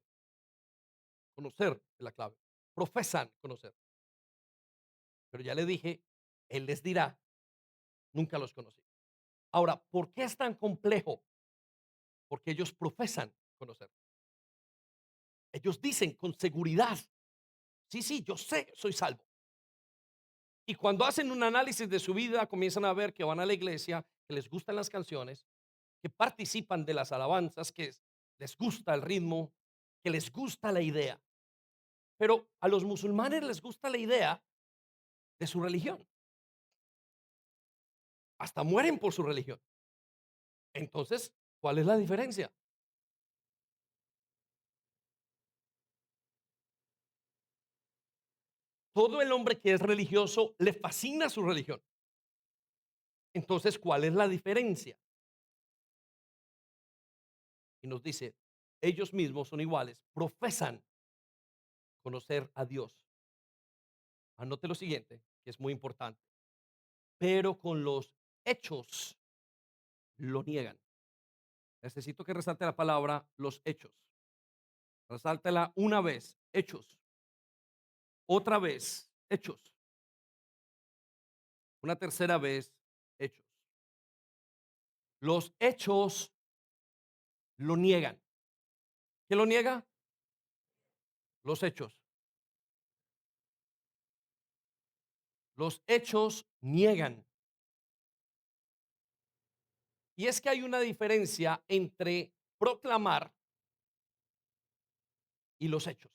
Conocer es la clave. Profesan conocer. Pero ya le dije, Él les dirá, nunca los conocí. Ahora, ¿por qué es tan complejo? Porque ellos profesan conocer. Ellos dicen con seguridad, sí, sí, yo sé, soy salvo. Y cuando hacen un análisis de su vida, comienzan a ver que van a la iglesia, que les gustan las canciones, que participan de las alabanzas, que les gusta el ritmo, que les gusta la idea. Pero a los musulmanes les gusta la idea de su religión. Hasta mueren por su religión. Entonces, ¿cuál es la diferencia? Todo el hombre que es religioso le fascina su religión. Entonces, ¿cuál es la diferencia? Y nos dice, ellos mismos son iguales, profesan conocer a Dios. Anote lo siguiente, que es muy importante, pero con los hechos lo niegan. Necesito que resalte la palabra los hechos. Resáltela una vez, hechos. Otra vez, hechos. Una tercera vez, hechos. Los hechos lo niegan. ¿Qué lo niega? Los hechos. Los hechos niegan. Y es que hay una diferencia entre proclamar y los hechos.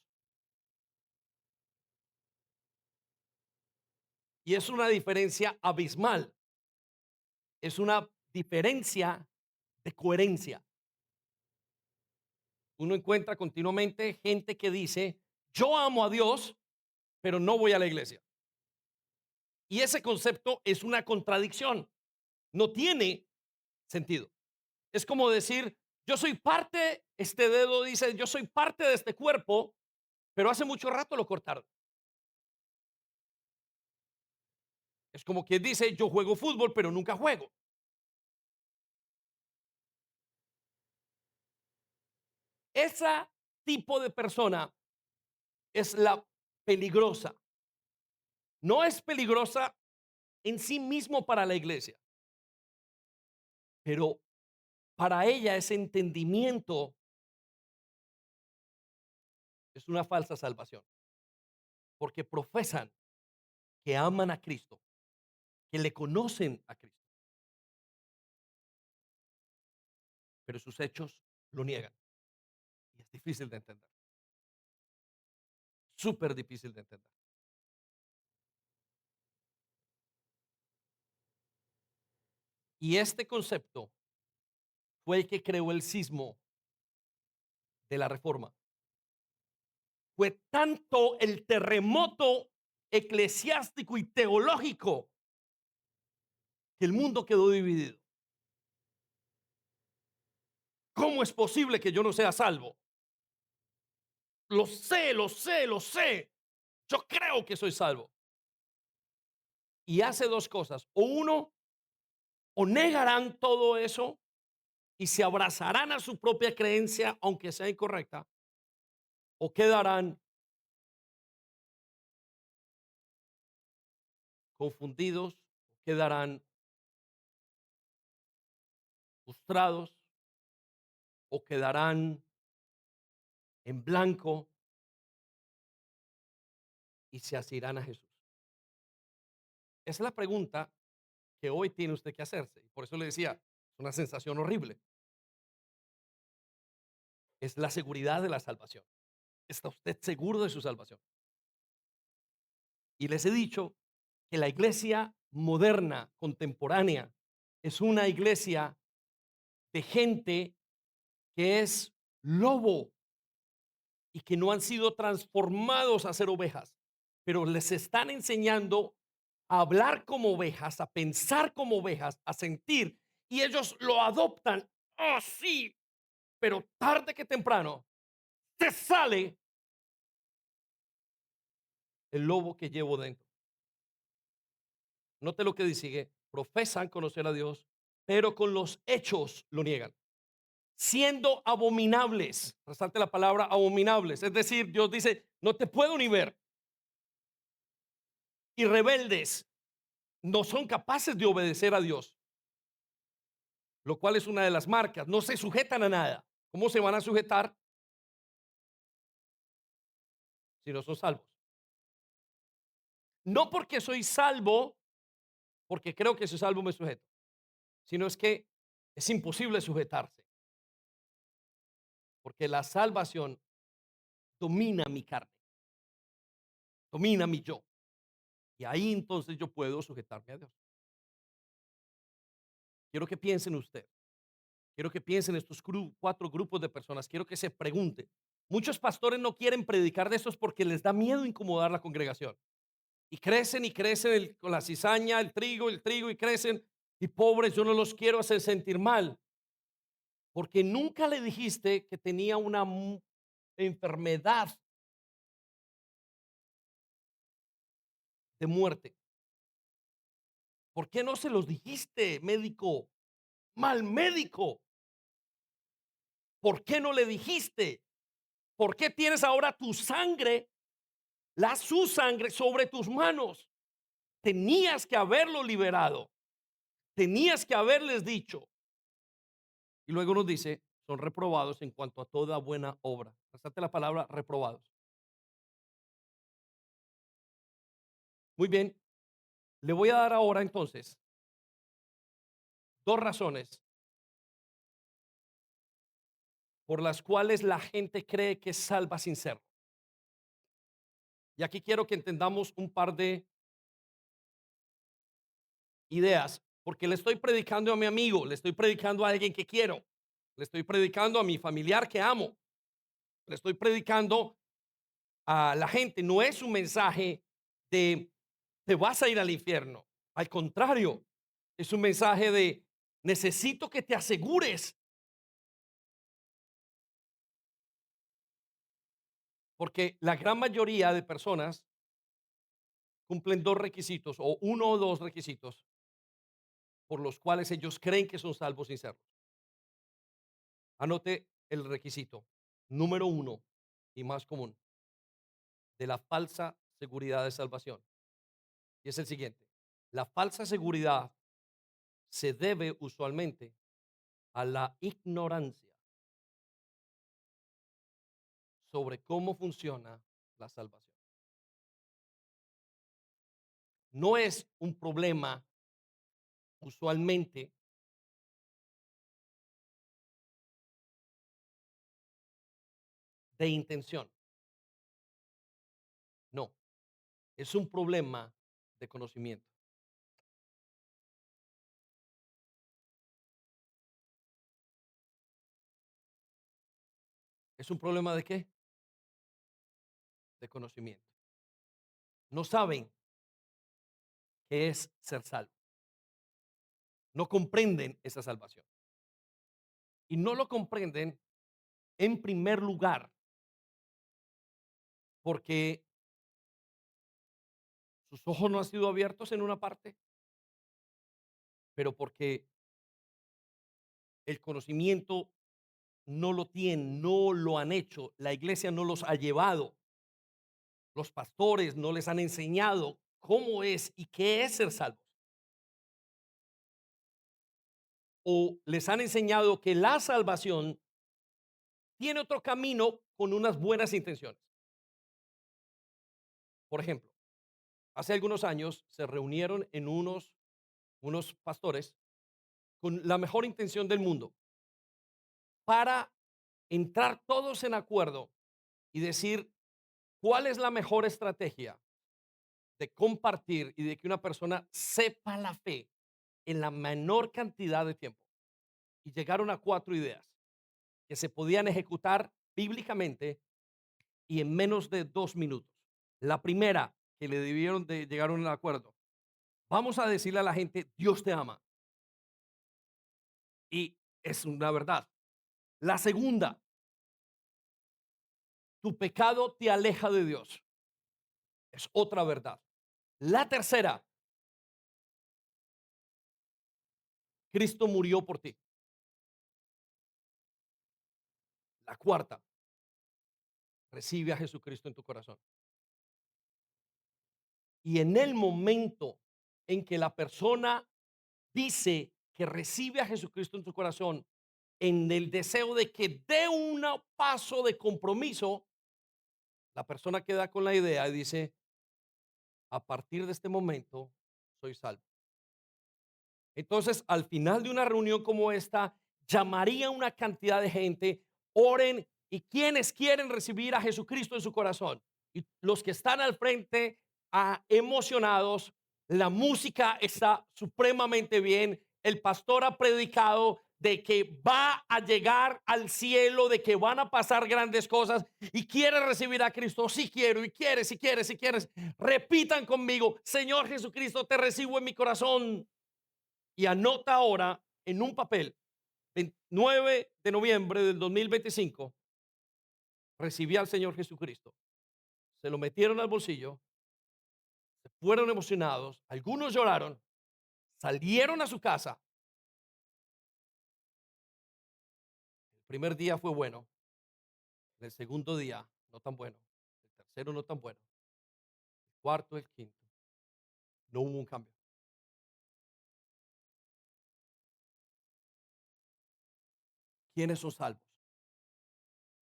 Y es una diferencia abismal. Es una diferencia de coherencia. Uno encuentra continuamente gente que dice, yo amo a Dios, pero no voy a la iglesia. Y ese concepto es una contradicción. No tiene sentido. Es como decir, yo soy parte, este dedo dice, yo soy parte de este cuerpo, pero hace mucho rato lo cortaron. Es como quien dice, yo juego fútbol, pero nunca juego. Ese tipo de persona es la peligrosa. No es peligrosa en sí mismo para la iglesia, pero para ella ese entendimiento es una falsa salvación, porque profesan que aman a Cristo, que le conocen a Cristo, pero sus hechos lo niegan. Y es difícil de entender, súper difícil de entender. Y este concepto fue el que creó el sismo de la reforma. Fue tanto el terremoto eclesiástico y teológico que el mundo quedó dividido. ¿Cómo es posible que yo no sea salvo? Lo sé, lo sé, lo sé. Yo creo que soy salvo. Y hace dos cosas. O uno, o negarán todo eso y se abrazarán a su propia creencia, aunque sea incorrecta, o quedarán confundidos, quedarán frustrados, o quedarán en blanco y se asirán a Jesús. Esa es la pregunta que hoy tiene usted que hacerse. Y por eso le decía, es una sensación horrible. Es la seguridad de la salvación. ¿Está usted seguro de su salvación? Y les he dicho que la iglesia moderna, contemporánea, es una iglesia de gente que es lobo y que no han sido transformados a ser ovejas, pero les están enseñando a hablar como ovejas, a pensar como ovejas, a sentir, y ellos lo adoptan. Oh, sí, pero tarde que temprano te sale el lobo que llevo dentro. Note lo que dice, profesan conocer a Dios, pero con los hechos lo niegan. Siendo abominables, resalte la palabra abominables, es decir, Dios dice, no te puedo ni ver. Y rebeldes, no son capaces de obedecer a Dios. lo cual es una de las marcas. No se sujetan a nada. ¿Cómo se van a sujetar si no son salvos? No porque soy salvo, porque creo que soy salvo me sujeto, sino es que es imposible sujetarse, porque la salvación domina mi carne, domina mi yo. Y ahí entonces yo puedo sujetarme a Dios. Quiero que piensen usted, quiero que piensen estos cuatro grupos de personas, quiero que se pregunten. Muchos pastores no quieren predicar de estos porque les da miedo incomodar a la congregación. Y crecen con la cizaña, el trigo y crecen. Y pobres, yo no los quiero hacer sentir mal, porque nunca le dijiste que tenía una enfermedad de muerte. ¿Por qué no se los dijiste, médico? Mal médico. ¿Por qué no le dijiste? ¿Por qué tienes ahora tu sangre, su sangre sobre tus manos? Tenías que haberlo liberado. Tenías que haberles dicho. Y luego nos dice, son reprobados en cuanto a toda buena obra. Resalta la palabra reprobados. Muy bien, le voy a dar ahora entonces dos razones por las cuales la gente cree que es salva sin serlo. Y aquí quiero que entendamos un par de ideas, porque le estoy predicando a mi amigo, le estoy predicando a alguien que quiero, le estoy predicando a mi familiar que amo, le estoy predicando a la gente. No es un mensaje de te vas a ir al infierno. Al contrario, es un mensaje de necesito que te asegures, porque la gran mayoría de personas cumplen dos requisitos o uno o dos requisitos por los cuales ellos creen que son salvos sin serlo. Anote el requisito número uno y más común de la falsa seguridad de salvación. Y es el siguiente. La falsa seguridad se debe usualmente a la ignorancia sobre cómo funciona la salvación. No es un problema usualmente de intención. No, es un problema de conocimiento. ¿Es un problema de qué? De conocimiento. No saben qué es ser salvo. No comprenden esa salvación. Y no lo comprenden en primer lugar porque sus ojos no han sido abiertos en una parte, pero porque el conocimiento no lo tienen, no lo han hecho, la iglesia no los ha llevado, los pastores no les han enseñado cómo es y qué es ser salvos. O les han enseñado que la salvación tiene otro camino con unas buenas intenciones. Por ejemplo, hace algunos años se reunieron en unos pastores con la mejor intención del mundo para entrar todos en acuerdo y decir cuál es la mejor estrategia de compartir y de que una persona sepa la fe en la menor cantidad de tiempo. Y llegaron a cuatro ideas que se podían ejecutar bíblicamente y en menos de 2 minutos. La primera que le debieron de llegar a un acuerdo. Vamos a decirle a la gente, Dios te ama. Y es una verdad. La segunda, tu pecado te aleja de Dios. Es otra verdad. La tercera, Cristo murió por ti. La cuarta, recibe a Jesucristo en tu corazón. Y en el momento en que la persona dice que recibe a Jesucristo en su corazón, en el deseo de que dé un paso de compromiso, la persona queda con la idea y dice, a partir de este momento soy salvo. Entonces, al final de una reunión como esta, llamaría una cantidad de gente, oren y quienes quieren recibir a Jesucristo en su corazón. Y los que están al frente, emocionados, la música está supremamente bien, el pastor ha predicado de que va a llegar al cielo, de que van a pasar grandes cosas y quiere recibir a Cristo. Si quiero y quieres, si quieres, si quieres, repitan conmigo, Señor Jesucristo, te recibo en mi corazón y anota ahora en un papel, 29 de noviembre del 2025, recibí al Señor Jesucristo. Se lo metieron al bolsillo, se fueron emocionados, algunos lloraron, salieron a su casa. El primer día fue bueno, el segundo día no tan bueno, el tercero no tan bueno, el cuarto, el quinto, no hubo un cambio. ¿Quiénes son salvos?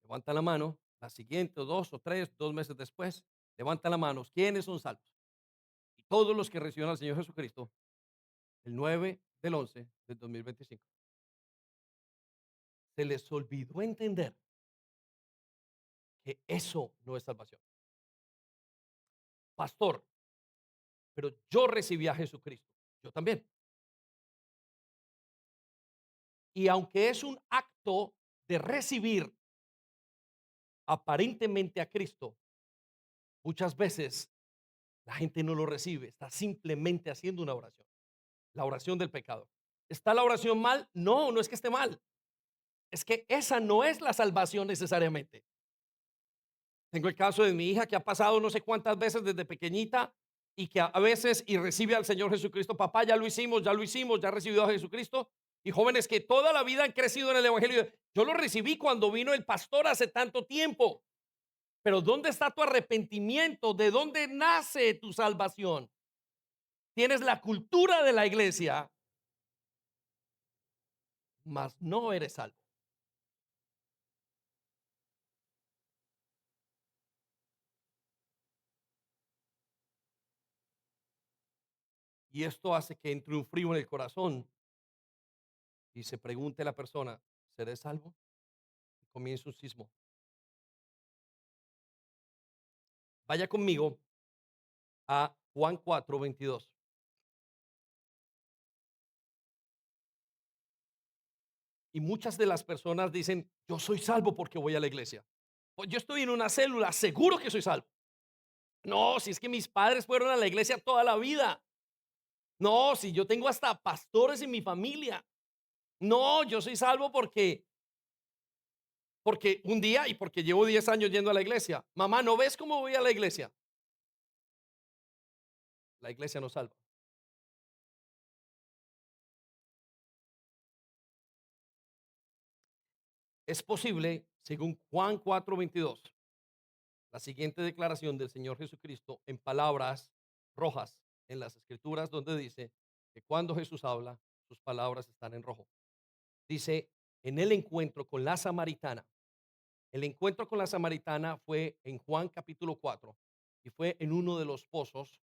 Levanta la mano, la siguiente, o dos o tres, 2 meses después, levanta la mano. ¿Quiénes son salvos? Y todos los que recibieron al Señor Jesucristo el 9/11/2025. Se les olvidó entender que eso no es salvación. Pastor, pero yo recibí a Jesucristo. Yo también. Y aunque es un acto de recibir aparentemente a Cristo, muchas veces la gente no lo recibe. Está simplemente haciendo una oración. La oración del pecado. ¿Está la oración mal? No, no es que esté mal. Es que esa no es la salvación necesariamente. Tengo el caso de mi hija que ha pasado no sé cuántas veces desde pequeñita y que a veces y recibe al Señor Jesucristo. Papá, ya lo hicimos, ya lo hicimos, ya recibió a Jesucristo. Y jóvenes que toda la vida han crecido en el Evangelio. Yo lo recibí cuando vino el pastor hace tanto tiempo. Pero ¿dónde está tu arrepentimiento? ¿De dónde nace tu salvación? Tienes la cultura de la iglesia, mas no eres salvo. Y esto hace que entre un frío en el corazón y se pregunte la persona, ¿seré salvo? Y comienza un sismo. Vaya conmigo a Juan 4:22. Y muchas de las personas dicen, yo soy salvo porque voy a la iglesia. O yo estoy en una célula, seguro que soy salvo. No, si es que mis padres fueron a la iglesia toda la vida. No, si yo tengo hasta pastores en mi familia. No, yo soy salvo porque un día y porque llevo 10 años yendo a la iglesia. Mamá, ¿no ves cómo voy a la iglesia? La iglesia no salva. Es posible, según Juan 4:22, la siguiente declaración del Señor Jesucristo en palabras rojas en las escrituras donde dice que cuando Jesús habla, sus palabras están en rojo. Dice, en el encuentro con la samaritana. El encuentro con la samaritana fue en Juan capítulo 4 y fue en uno de los pozos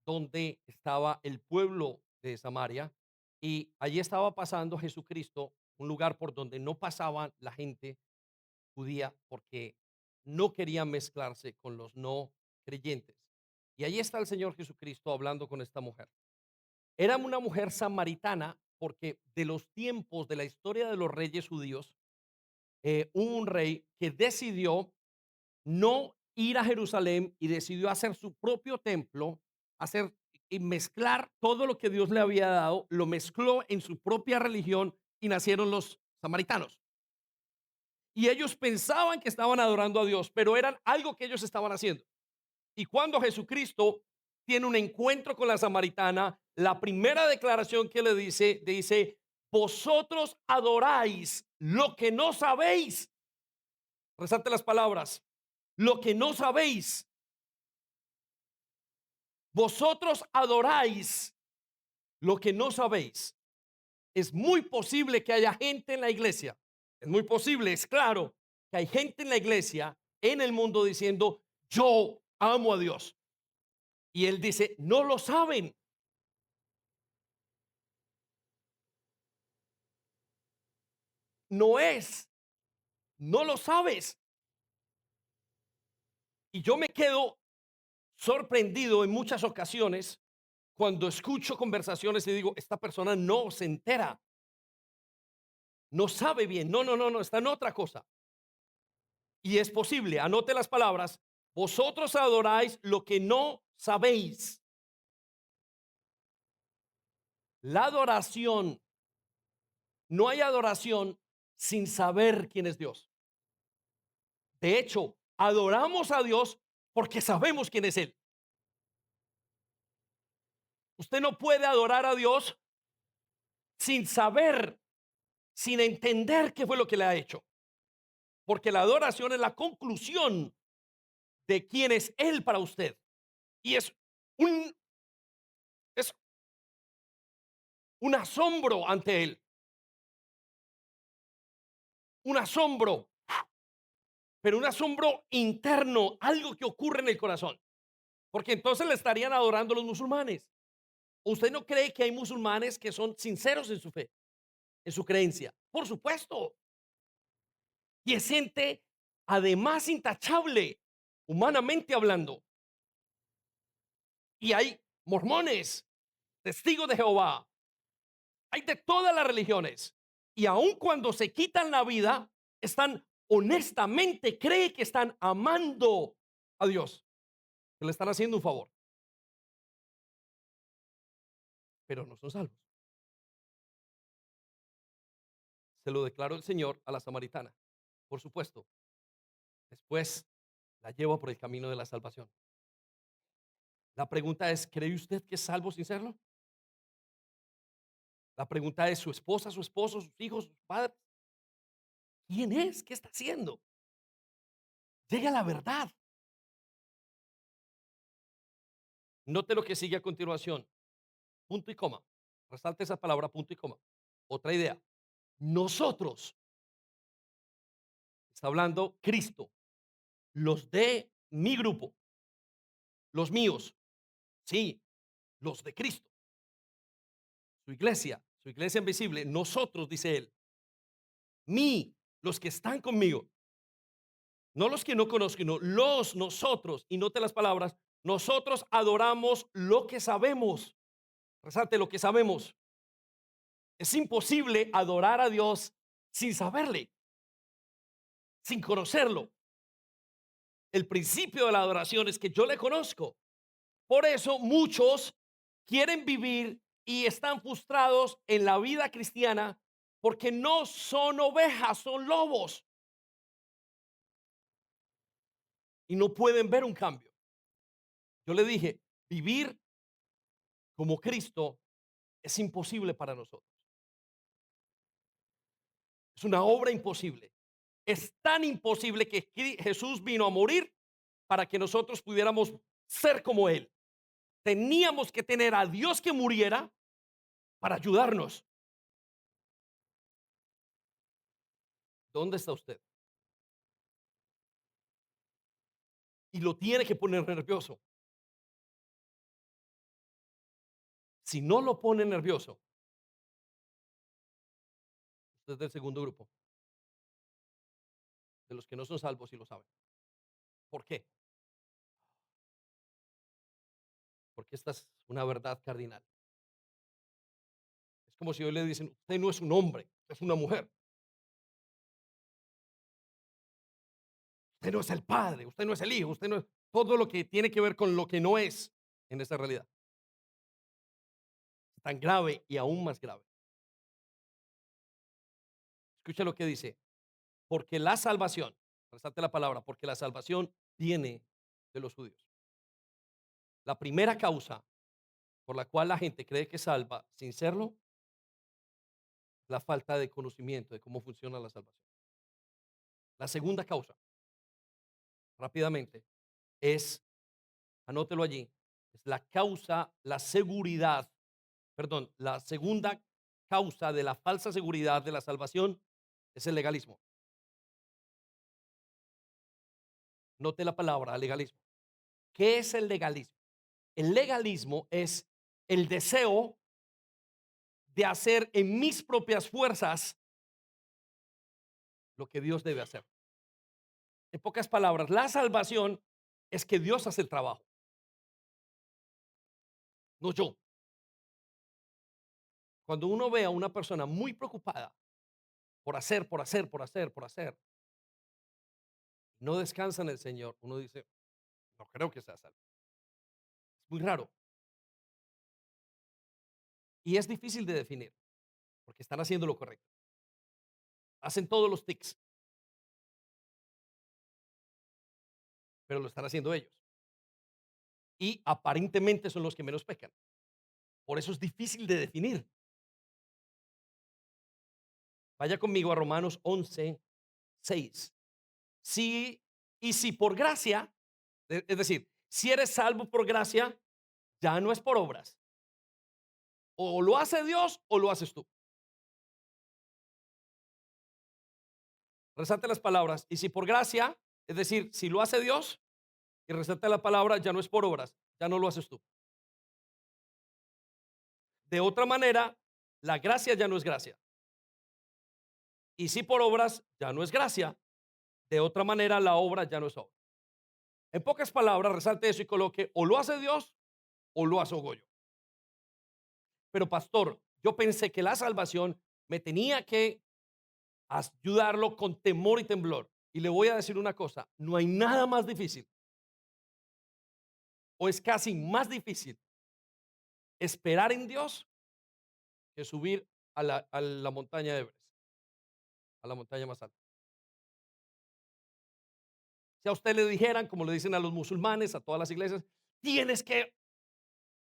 donde estaba el pueblo de Samaria y allí estaba pasando Jesucristo, un lugar por donde no pasaba la gente judía porque no quería mezclarse con los no creyentes. Y allí está el Señor Jesucristo hablando con esta mujer. Era una mujer samaritana porque de los tiempos de la historia de los reyes judíos, hubo un rey que decidió no ir a Jerusalén y decidió hacer su propio templo, hacer y mezclar todo lo que Dios le había dado, lo mezcló en su propia religión y nacieron los samaritanos. Y ellos pensaban que estaban adorando a Dios, pero eran algo que ellos estaban haciendo. Y cuando Jesucristo tiene un encuentro con la samaritana, la primera declaración que le dice, vosotros adoráis lo que no sabéis. Resalte las palabras, lo que no sabéis. Vosotros adoráis lo que no sabéis. Es muy posible que haya gente en la iglesia, es muy posible, es claro, que hay gente en la iglesia, en el mundo diciendo, yo amo a Dios. Y él dice, no lo saben, no es, no lo sabes. Y yo me quedo sorprendido en muchas ocasiones cuando escucho conversaciones y digo, esta persona no se entera, no sabe bien, no, está en otra cosa. Y es posible, anote las palabras, vosotros adoráis lo que no sabéis. La adoración, no hay adoración sin saber quién es Dios. De hecho, adoramos a Dios porque sabemos quién es Él. Usted no puede adorar a Dios sin saber, sin entender qué fue lo que le ha hecho. Porque la adoración es la conclusión de quién es Él para usted. Y un, es un asombro ante Él, un asombro, pero un asombro interno, algo que ocurre en el corazón. Porque entonces le estarían adorando los musulmanes. ¿Usted no cree que hay musulmanes que son sinceros en su fe, en su creencia? Por supuesto. Y es gente, además, intachable, humanamente hablando. Y hay mormones, testigos de Jehová, hay de todas las religiones. Y aun cuando se quitan la vida, están honestamente, cree que están amando a Dios, que le están haciendo un favor, pero no son salvos. Se lo declaró el Señor a la samaritana. Por supuesto, después la lleva por el camino de la salvación. La pregunta es, ¿cree usted que es salvo sin serlo? La pregunta es, ¿su esposa, su esposo, sus hijos, sus padres? ¿Quién es? ¿Qué está haciendo? Llega a la verdad. Note lo que sigue a continuación. Punto y coma. Resalte esa palabra, punto y coma. Otra idea. Nosotros, está hablando Cristo, los de mi grupo, los míos, sí, los de Cristo, su iglesia invisible, nosotros, dice él, los que están conmigo, no los que no conozco, sino nosotros, y note las palabras, nosotros adoramos lo que sabemos. Resalte lo que sabemos. Es imposible adorar a Dios sin saberle, sin conocerlo. El principio de la adoración es que yo le conozco. Por eso muchos quieren vivir y están frustrados en la vida cristiana porque no son ovejas, son lobos y no pueden ver un cambio. Yo le dije, vivir como Cristo es imposible para nosotros. Es una obra imposible. Es tan imposible que Jesús vino a morir para que nosotros pudiéramos ser como Él. Teníamos que tener a Dios que muriera para ayudarnos. ¿Dónde está usted? Y lo tiene que poner nervioso. Si no lo pone nervioso, usted es del segundo grupo, de los que no son salvos y lo saben. ¿Por qué? Porque esta es una verdad cardinal. Es como si hoy le dicen, usted no es un hombre, es una mujer. Usted no es el padre, usted no es el hijo, usted no es todo lo que tiene que ver con lo que no es en esta realidad. Es tan grave y aún más grave. Escucha lo que dice, porque la salvación, resalte la palabra, porque la salvación viene de los judíos. La primera causa por la cual la gente cree que es salva sin serlo, la falta de conocimiento de cómo funciona la salvación. La segunda causa, rápidamente, es, anótelo allí, es la causa, la seguridad, perdón, la segunda causa de la falsa seguridad de la salvación es el legalismo. Note la palabra legalismo. ¿Qué es el legalismo? El legalismo es el deseo de hacer en mis propias fuerzas lo que Dios debe hacer. En pocas palabras, la salvación es que Dios hace el trabajo, no yo. Cuando uno ve a una persona muy preocupada por hacer, por hacer, por hacer, por hacer, no descansa en el Señor, uno dice, no creo que sea salvo. Es muy raro y es difícil de definir porque están haciendo lo correcto. Hacen todos los tics, pero lo están haciendo ellos. Y aparentemente son los que menos pecan. Por eso es difícil de definir. Vaya conmigo a Romanos 11:6. Sí, y si por gracia, es decir, si eres salvo por gracia, ya no es por obras. O lo hace Dios o lo haces tú. Resalte las palabras. Y si por gracia, es decir, si lo hace Dios, y resalta la palabra, ya no es por obras, ya no lo haces tú. De otra manera, la gracia ya no es gracia. Y si por obras, ya no es gracia. De otra manera, la obra ya no es obra. En pocas palabras, resalte eso y coloque, o lo hace Dios o lo hago yo. Pero pastor, yo pensé que la salvación me tenía que ayudarlo con temor y temblor. Y le voy a decir una cosa, no hay nada más difícil, o es casi más difícil esperar en Dios que subir a la montaña de Everest, a la montaña más alta. Si a usted le dijeran, como le dicen a los musulmanes, a todas las iglesias, tienes que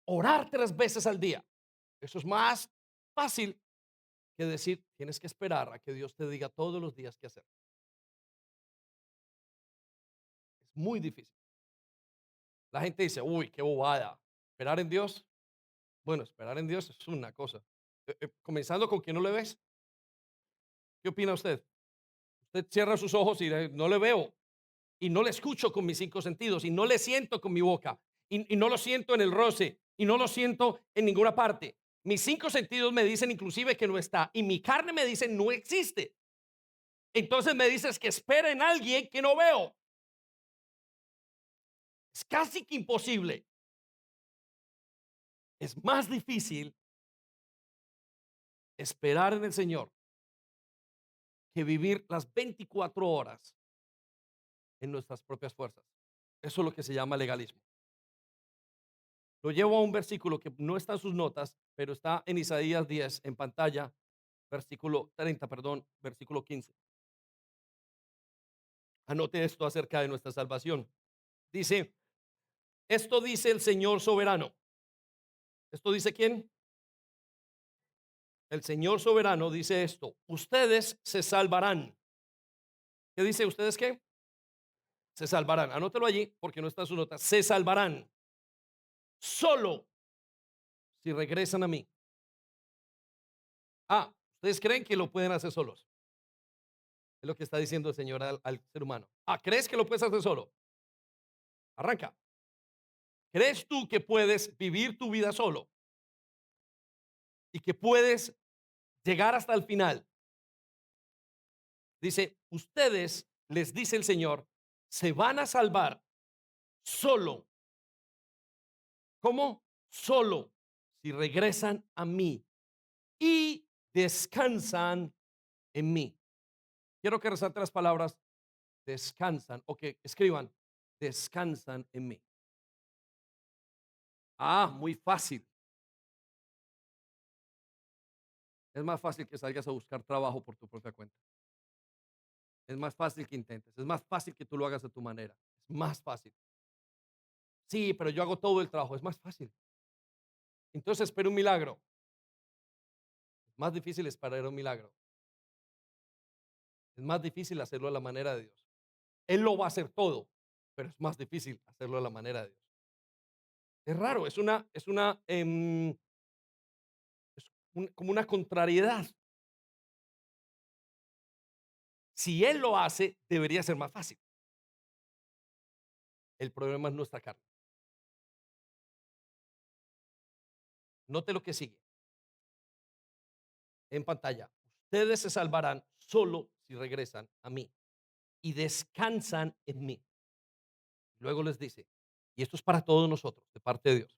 orar 3 veces al día. Eso es más fácil que decir, tienes que esperar a que Dios te diga todos los días qué hacer. Es muy difícil. La gente dice, uy, qué bobada. Esperar en Dios. Bueno, esperar en Dios es una cosa. Comenzando con que no le ves. ¿Qué opina usted? Usted cierra sus ojos y no le veo. Y no le escucho con mis 5 sentidos. Y no le siento con mi boca. Y no lo siento en el roce. Y no lo siento en ninguna parte. Mis 5 sentidos me dicen inclusive que no está. Y mi carne me dice no existe. Entonces me dices que espera en alguien que no veo. Es casi que imposible. Es más difícil esperar en el Señor que vivir las 24 horas en nuestras propias fuerzas. Eso es lo que se llama legalismo. Lo llevo a un versículo que no está en sus notas, pero está en Isaías 10 en pantalla, versículo 30, perdón, versículo 15. Anote esto acerca de nuestra salvación. Dice, esto dice el Señor soberano. ¿Esto dice quién? El Señor soberano dice esto. Ustedes se salvarán. ¿Qué dice? ¿Ustedes qué? Se salvarán. Anótelo allí porque no está en su nota. Se salvarán solo si regresan a mí. Ah, ustedes creen que lo pueden hacer solos. Es lo que está diciendo el Señor al ser humano. Ah, ¿crees que lo puedes hacer solo? Arranca. ¿Crees tú que puedes vivir tu vida solo y que puedes llegar hasta el final? Dice, ustedes, les dice el Señor, se van a salvar solo. ¿Cómo? Solo si regresan a mí y descansan en mí. Quiero que resalte las palabras descansan o que escriban descansan en mí. Ah, muy fácil. Es más fácil que salgas a buscar trabajo por tu propia cuenta. Es más fácil que intentes. Es más fácil que tú lo hagas de tu manera. Es más fácil. Sí, pero yo hago todo el trabajo. Es más fácil. Entonces espera un milagro. Más difícil esperar un milagro. Es más difícil hacerlo a la manera de Dios. Él lo va a hacer todo, pero es más difícil hacerlo a la manera de Dios. Es raro, es como una contrariedad. Si Él lo hace, debería ser más fácil. El problema es nuestra carne. Note lo que sigue en pantalla. Ustedes se salvarán solo si regresan a mí y descansan en mí. Luego les dice, y esto es para todos nosotros, de parte de Dios,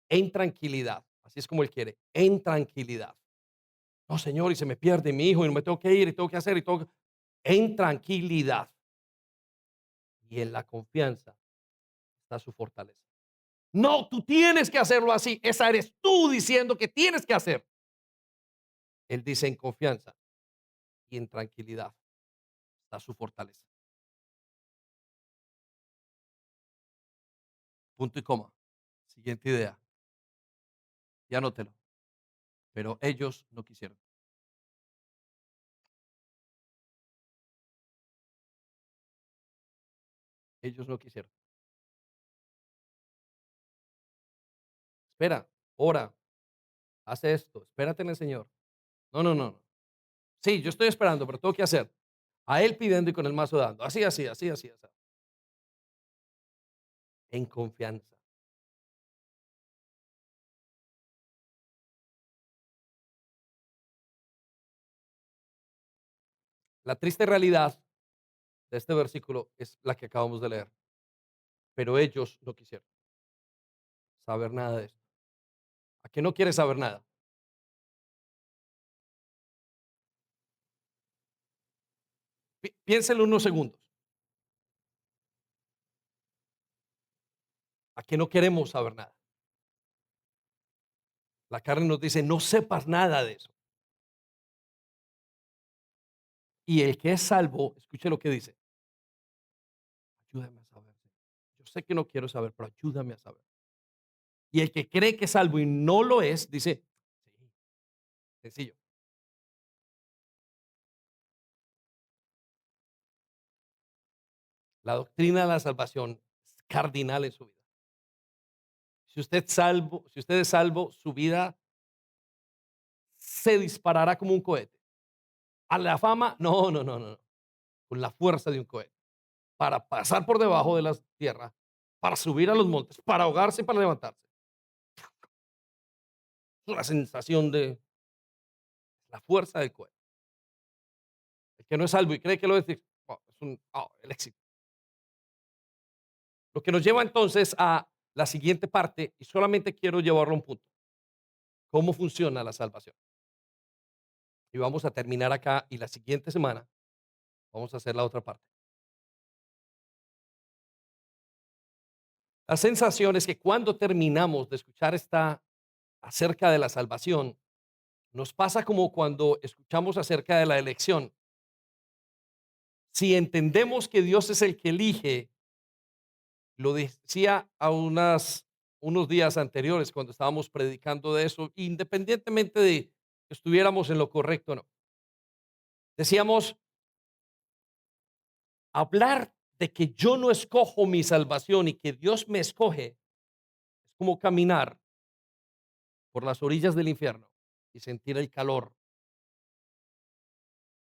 en tranquilidad. Así es como Él quiere, en tranquilidad. No, Señor, y se me pierde mi hijo y no me tengo que ir y tengo que hacer y todo. En tranquilidad y en la confianza está su fortaleza. No, tú tienes que hacerlo así. Esa eres tú diciendo que tienes que hacer. Él dice en confianza y en tranquilidad está su fortaleza. Punto y coma. Siguiente idea. Ya anótelo. Pero ellos no quisieron. Ellos no quisieron. Espera, ora, haz esto, espérate en el Señor. No, no, no, no. Sí, yo estoy esperando, pero tengo que hacer. A él pidiendo y con el mazo dando. Así, así, así, así, así. En confianza. La triste realidad de este versículo es la que acabamos de leer. Pero ellos no quisieron saber nada de esto. ¿A qué no quiere saber nada? Piénselo unos segundos. ¿A qué no queremos saber nada? La carne nos dice, no sepas nada de eso. Y el que es salvo, escuche lo que dice, ayúdame a saber. Yo sé que no quiero saber, pero ayúdame a saber. Y el que cree que es salvo y no lo es, dice, sí, sencillo. La doctrina de la salvación es cardinal en su vida. Si usted es salvo, su vida se disparará como un cohete. A la fama, no, no, no, no, no. Con la fuerza de un cohete. Para pasar por debajo de la tierra, para subir a los montes, para ahogarse y para levantarse. Es una sensación de la fuerza del cohete. El que no es salvo y cree que lo es, oh, es el éxito. Lo que nos lleva entonces a la siguiente parte, y solamente quiero llevarlo a un punto. ¿Cómo funciona la salvación? Y vamos a terminar acá y la siguiente semana vamos a hacer la otra parte. La sensación es que cuando terminamos de escuchar esta acerca de la salvación, nos pasa como cuando escuchamos acerca de la elección. Si entendemos que Dios es el que elige, lo decía a unos días anteriores cuando estábamos predicando de eso, independientemente de que estuviéramos en lo correcto o no. Decíamos, hablar de que yo no escojo mi salvación y que Dios me escoge es como caminar por las orillas del infierno y sentir el calor.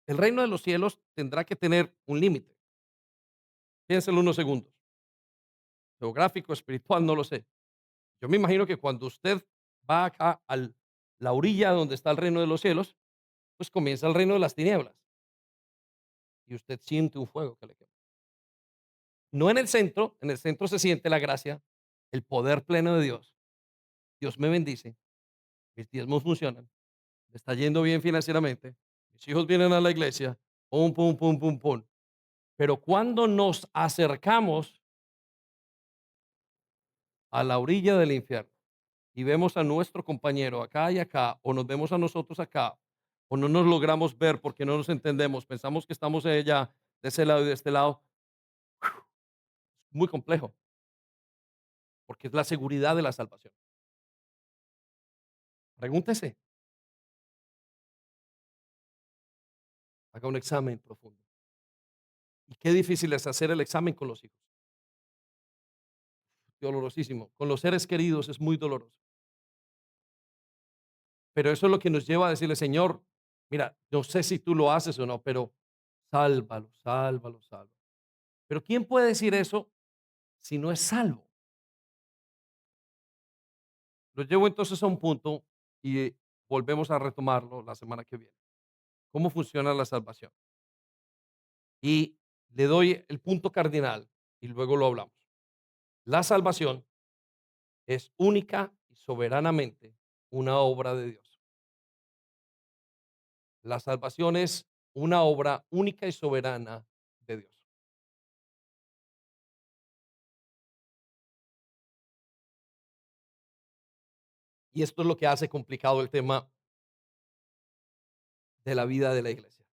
El reino de los cielos tendrá que tener un límite. Piénselo unos segundos. Geográfico, espiritual, no lo sé. Yo me imagino que cuando usted va acá a la orilla donde está el reino de los cielos, pues comienza el reino de las tinieblas y usted siente un fuego que le quema. No en el centro se siente la gracia, el poder pleno de Dios. Dios me bendice, mis diezmos funcionan, me está yendo bien financieramente, mis hijos vienen a la iglesia, pum, pum, pum, pum, pum. Pero cuando nos acercamos a la orilla del infierno y vemos a nuestro compañero acá y acá, o nos vemos a nosotros acá, o no nos logramos ver porque no nos entendemos, pensamos que estamos allá de ese lado y de este lado, muy complejo, porque es la seguridad de la salvación. Pregúntese, haga un examen profundo. Y qué difícil es hacer el examen con los hijos, dolorosísimo. Con los seres queridos es muy doloroso. Pero eso es lo que nos lleva a decirle, Señor, mira, no sé si tú lo haces o no, pero sálvalo, sálvalo, sálvalo. Pero ¿quién puede decir eso si no es salvo? Lo llevo entonces a un punto y volvemos a retomarlo la semana que viene. ¿Cómo funciona la salvación? Y le doy el punto cardinal y luego lo hablamos. La salvación es única y soberanamente una obra de Dios. La salvación es una obra única y soberana de Dios. Y esto es lo que hace complicado el tema de la vida de la iglesia.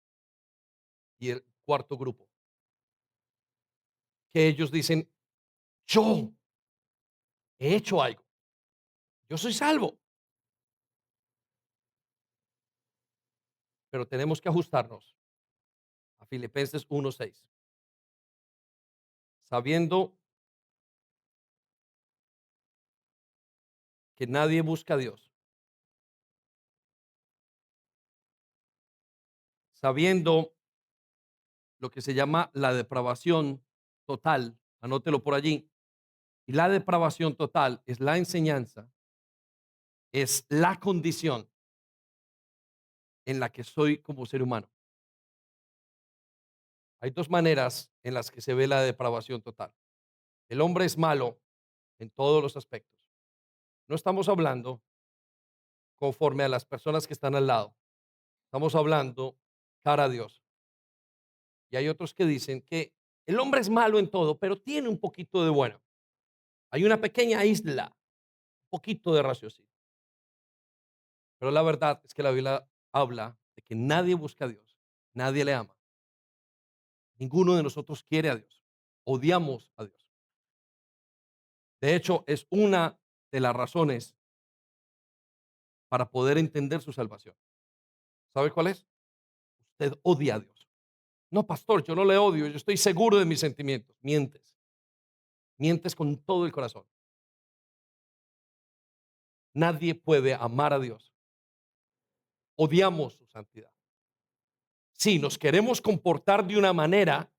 Y el cuarto grupo, que ellos dicen, yo he hecho algo, yo soy salvo, pero tenemos que ajustarnos a Filipenses 1:6, sabiendo que nadie busca a Dios, sabiendo lo que se llama la depravación total, anótelo por allí, y la depravación total es la enseñanza, es la condición en la que soy como ser humano. Hay dos maneras en las que se ve la depravación total. El hombre es malo en todos los aspectos. No estamos hablando conforme a las personas que están al lado. Estamos hablando cara a Dios. Y hay otros que dicen que el hombre es malo en todo, pero tiene un poquito de bueno. Hay una pequeña isla, un poquito de raciocinio. Pero la verdad es que la Biblia habla de que nadie busca a Dios, nadie le ama. Ninguno de nosotros quiere a Dios. Odiamos a Dios. De hecho, es una de las razones para poder entender su salvación. ¿Sabe cuál es? Usted odia a Dios. No, pastor, yo no le odio, yo estoy seguro de mis sentimientos. Mientes, mientes con todo el corazón. Nadie puede amar a Dios. Odiamos su santidad. Sí, nos queremos comportar de una manera,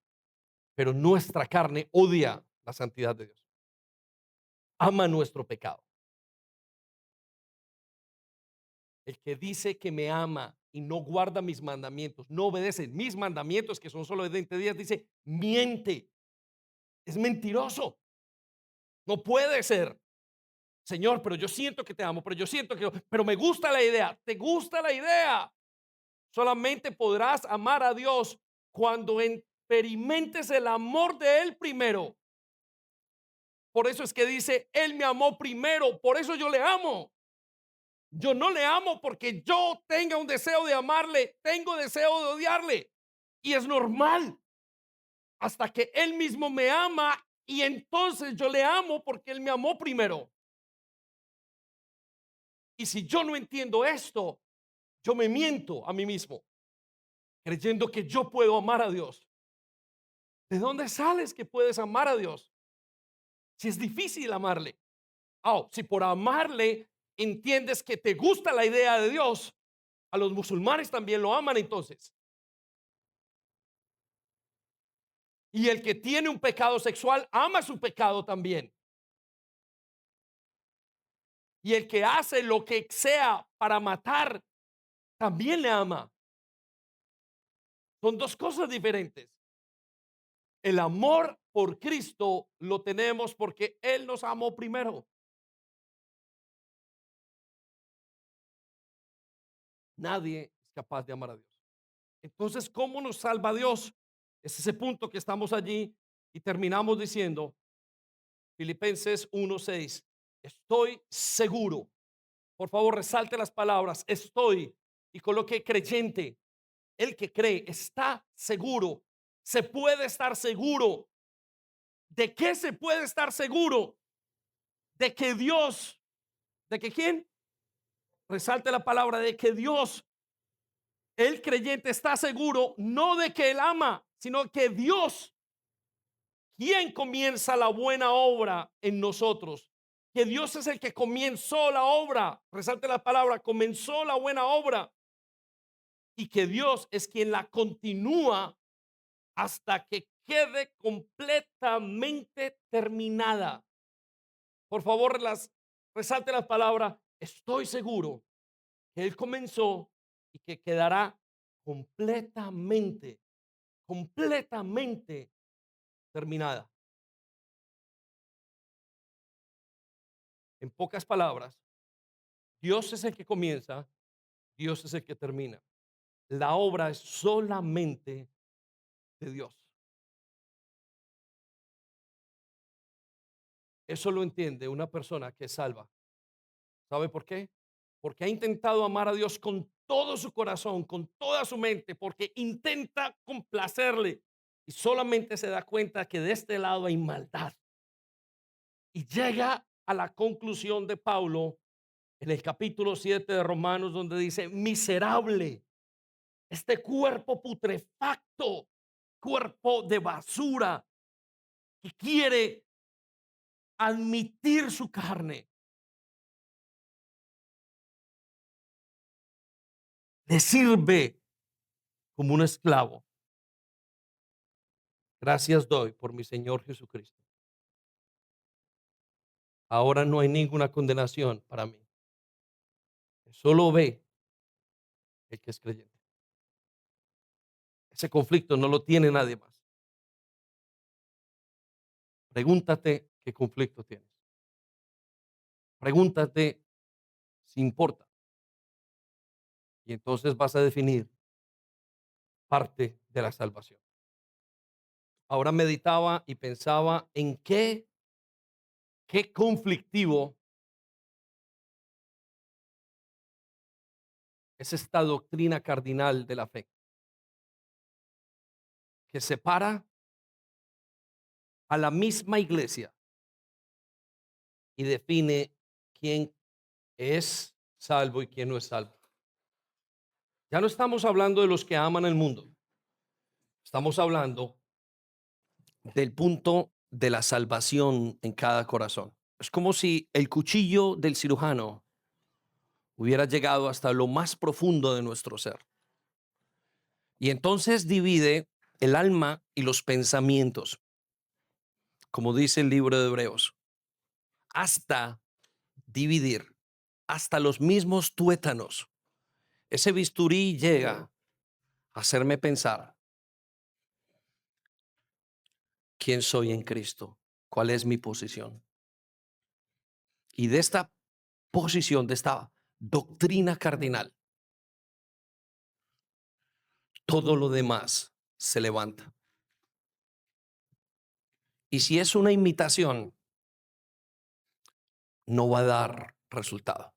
pero nuestra carne odia la santidad de Dios. Ama nuestro pecado. El que dice que me ama y no guarda mis mandamientos, no obedece mis mandamientos, que son solo de 20 días, dice, miente. Es mentiroso. No puede ser. Señor, pero yo siento que te amo, pero yo siento que, pero me gusta la idea. ¿Te gusta la idea? Solamente podrás amar a Dios cuando experimentes el amor de Él primero. Por eso es que dice, Él me amó primero, por eso yo le amo. Yo no le amo porque yo tenga un deseo de amarle, tengo deseo de odiarle. Y es normal hasta que Él mismo me ama y entonces yo le amo porque Él me amó primero. Y si yo no entiendo esto, yo me miento a mí mismo, creyendo que yo puedo amar a Dios. ¿De dónde sales que puedes amar a Dios? Si es difícil amarle. Si por amarle entiendes que te gusta la idea de Dios, a los musulmanes también lo aman entonces. Y el que tiene un pecado sexual ama su pecado también. Y el que hace lo que sea para matar también le ama. Son dos cosas diferentes. El amor por Cristo lo tenemos porque Él nos amó primero. Nadie es capaz de amar a Dios. Entonces, ¿cómo nos salva Dios? Es ese punto que estamos allí y terminamos diciendo, Filipenses 1:6, estoy seguro. Por favor, resalte las palabras, estoy, y coloque creyente. El que cree está seguro. Se puede estar seguro. ¿De qué se puede estar seguro? De que Dios, ¿de que quién? Resalte la palabra de que Dios, el creyente está seguro, no de que él ama, sino que Dios, quien comienza la buena obra en nosotros, que Dios es el que comenzó la obra, resalte la palabra, comenzó la buena obra y que Dios es quien la continúa hasta que quede completamente terminada. Por favor, resalte la palabra, estoy seguro que Él comenzó y que quedará completamente, completamente terminada. En pocas palabras, Dios es el que comienza, Dios es el que termina. La obra es solamente de Dios. Eso lo entiende una persona que es salva. ¿Sabe por qué? Porque ha intentado amar a Dios con todo su corazón, con toda su mente, porque intenta complacerle y solamente se da cuenta que de este lado hay maldad. Y llega a la conclusión de Pablo en el capítulo 7 de Romanos, donde dice, miserable, este cuerpo putrefacto, cuerpo de basura, que quiere admitir su carne, le sirve como un esclavo. Gracias doy por mi Señor Jesucristo. Ahora no hay ninguna condenación para mí. Solo ve el que es creyente. Ese conflicto no lo tiene nadie más. Pregúntate qué conflicto tienes. Pregúntate si importa. Y entonces vas a definir parte de la salvación. Ahora meditaba y pensaba en qué conflictivo es esta doctrina cardinal de la fe, que separa a la misma iglesia y define quién es salvo y quién no es salvo. Ya no estamos hablando de los que aman el mundo. Estamos hablando del punto de la salvación en cada corazón. Es como si el cuchillo del cirujano hubiera llegado hasta lo más profundo de nuestro ser. Y entonces divide el alma y los pensamientos, como dice el libro de Hebreos, hasta dividir, hasta los mismos tuétanos. Ese bisturí llega a hacerme pensar quién soy en Cristo, cuál es mi posición. Y de esta posición, de esta doctrina cardinal, todo lo demás se levanta. Y si es una imitación, no va a dar resultado.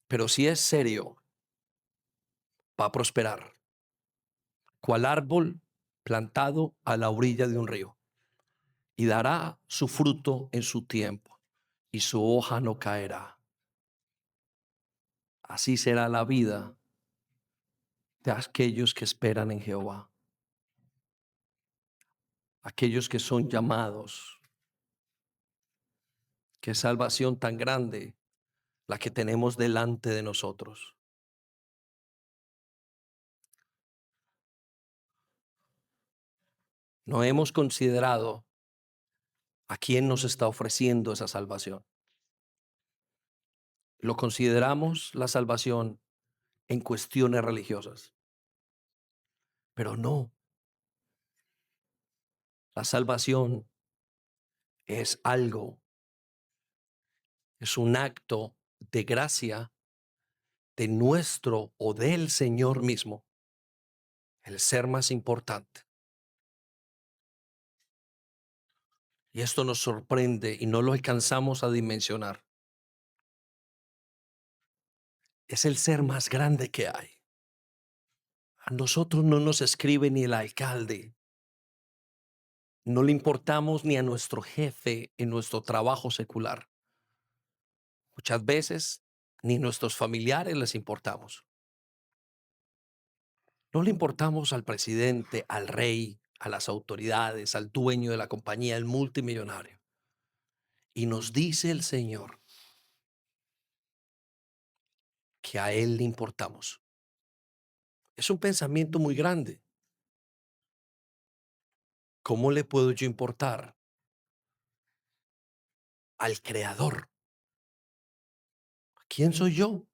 Pero si es serio, va a prosperar. Cual árbol plantado a la orilla de un río. Y dará su fruto en su tiempo. Y su hoja no caerá. Así será la vida de aquellos que esperan en Jehová. Aquellos que son llamados. Qué salvación tan grande la que tenemos delante de nosotros. No hemos considerado a quién nos está ofreciendo esa salvación. Lo consideramos la salvación en cuestiones religiosas, pero no. La salvación es algo, es un acto de gracia de nuestro o del Señor mismo, el ser más importante. Y esto nos sorprende y no lo alcanzamos a dimensionar. Es el ser más grande que hay. A nosotros no nos escribe ni el alcalde. No le importamos ni a nuestro jefe en nuestro trabajo secular. Muchas veces ni nuestros familiares les importamos. No le importamos al presidente, al rey, a las autoridades, al dueño de la compañía, el multimillonario. Y nos dice el Señor que a Él le importamos. Es un pensamiento muy grande. ¿Cómo le puedo yo importar al Creador? ¿Quién soy yo?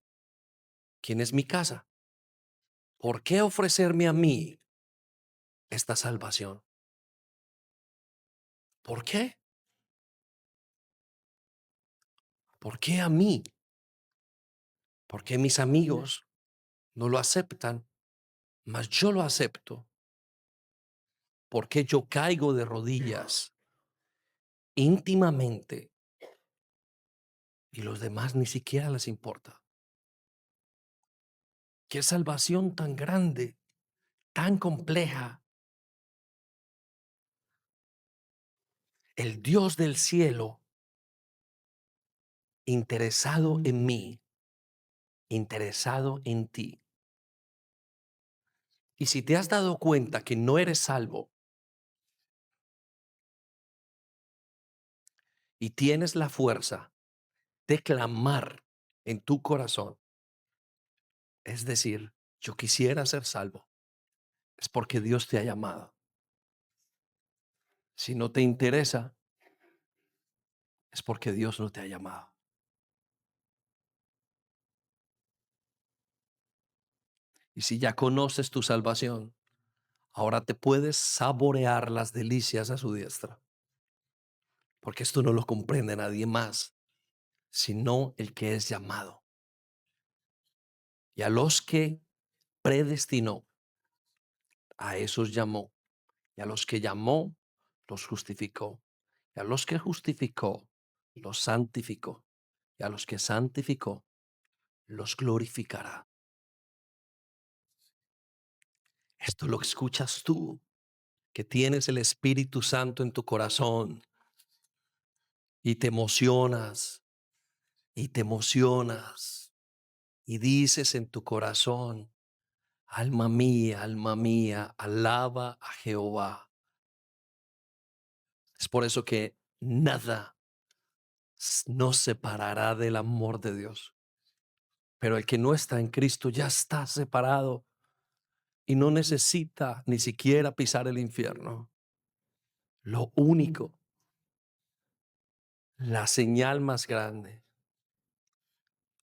¿Quién es mi casa? ¿Por qué ofrecerme a mí esta salvación? ¿Por qué? ¿Por qué a mí? ¿Por qué mis amigos no lo aceptan, mas yo lo acepto? ¿Por qué yo caigo de rodillas íntimamente y los demás ni siquiera les importa? ¿Qué salvación tan grande, tan compleja? El Dios del cielo interesado en mí, interesado en ti. Y si te has dado cuenta que no eres salvo y tienes la fuerza de clamar en tu corazón, es decir, yo quisiera ser salvo, es porque Dios te ha llamado. Si no te interesa, es porque Dios no te ha llamado. Y si ya conoces tu salvación, ahora te puedes saborear las delicias a su diestra, porque esto no lo comprende nadie más, sino el que es llamado. Y a los que predestinó, a esos llamó. Y a los que llamó, los justificó. Y a los que justificó, los santificó. Y a los que santificó, los glorificará. Esto lo escuchas tú, que tienes el Espíritu Santo en tu corazón y te emocionas y te emocionas y dices en tu corazón, alma mía, alaba a Jehová. Es por eso que nada nos separará del amor de Dios. Pero el que no está en Cristo ya está separado y no necesita ni siquiera pisar el infierno. Lo único, la señal más grande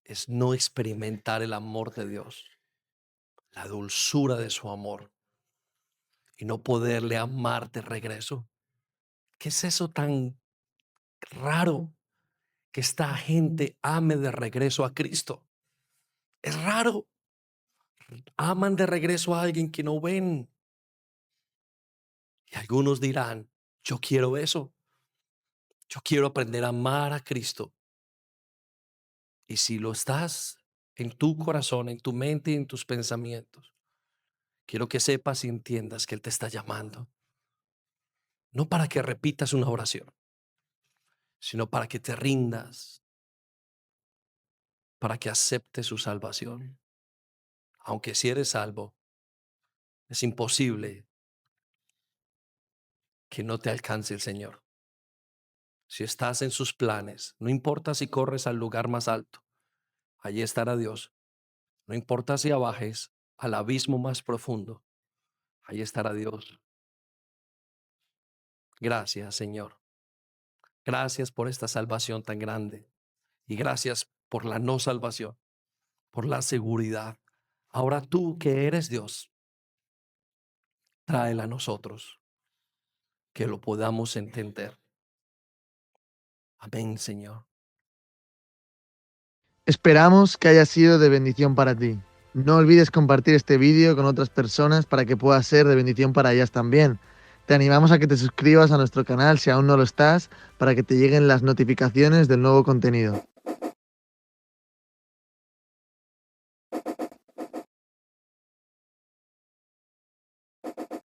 es no experimentar el amor de Dios, la dulzura de su amor y no poderle amar de regreso. ¿Qué es eso tan raro que esta gente ame de regreso a Cristo? Es raro. Aman de regreso a alguien que no ven. Y algunos dirán, yo quiero eso. Yo quiero aprender a amar a Cristo. Y si lo estás en tu corazón, en tu mente y en tus pensamientos, quiero que sepas y entiendas que Él te está llamando. No para que repitas una oración, sino para que te rindas, para que aceptes su salvación. Aunque si eres salvo, es imposible que no te alcance el Señor. Si estás en sus planes, no importa si corres al lugar más alto, allí estará Dios. No importa si abajes al abismo más profundo, allí estará Dios. Gracias, Señor. Gracias por esta salvación tan grande. Y gracias por la no salvación, por la seguridad. Ahora tú que eres Dios, tráela a nosotros, que lo podamos entender. Amén, Señor. Esperamos que haya sido de bendición para ti. No olvides compartir este vídeo con otras personas para que pueda ser de bendición para ellas también. Te animamos a que te suscribas a nuestro canal si aún no lo estás, para que te lleguen las notificaciones del nuevo contenido.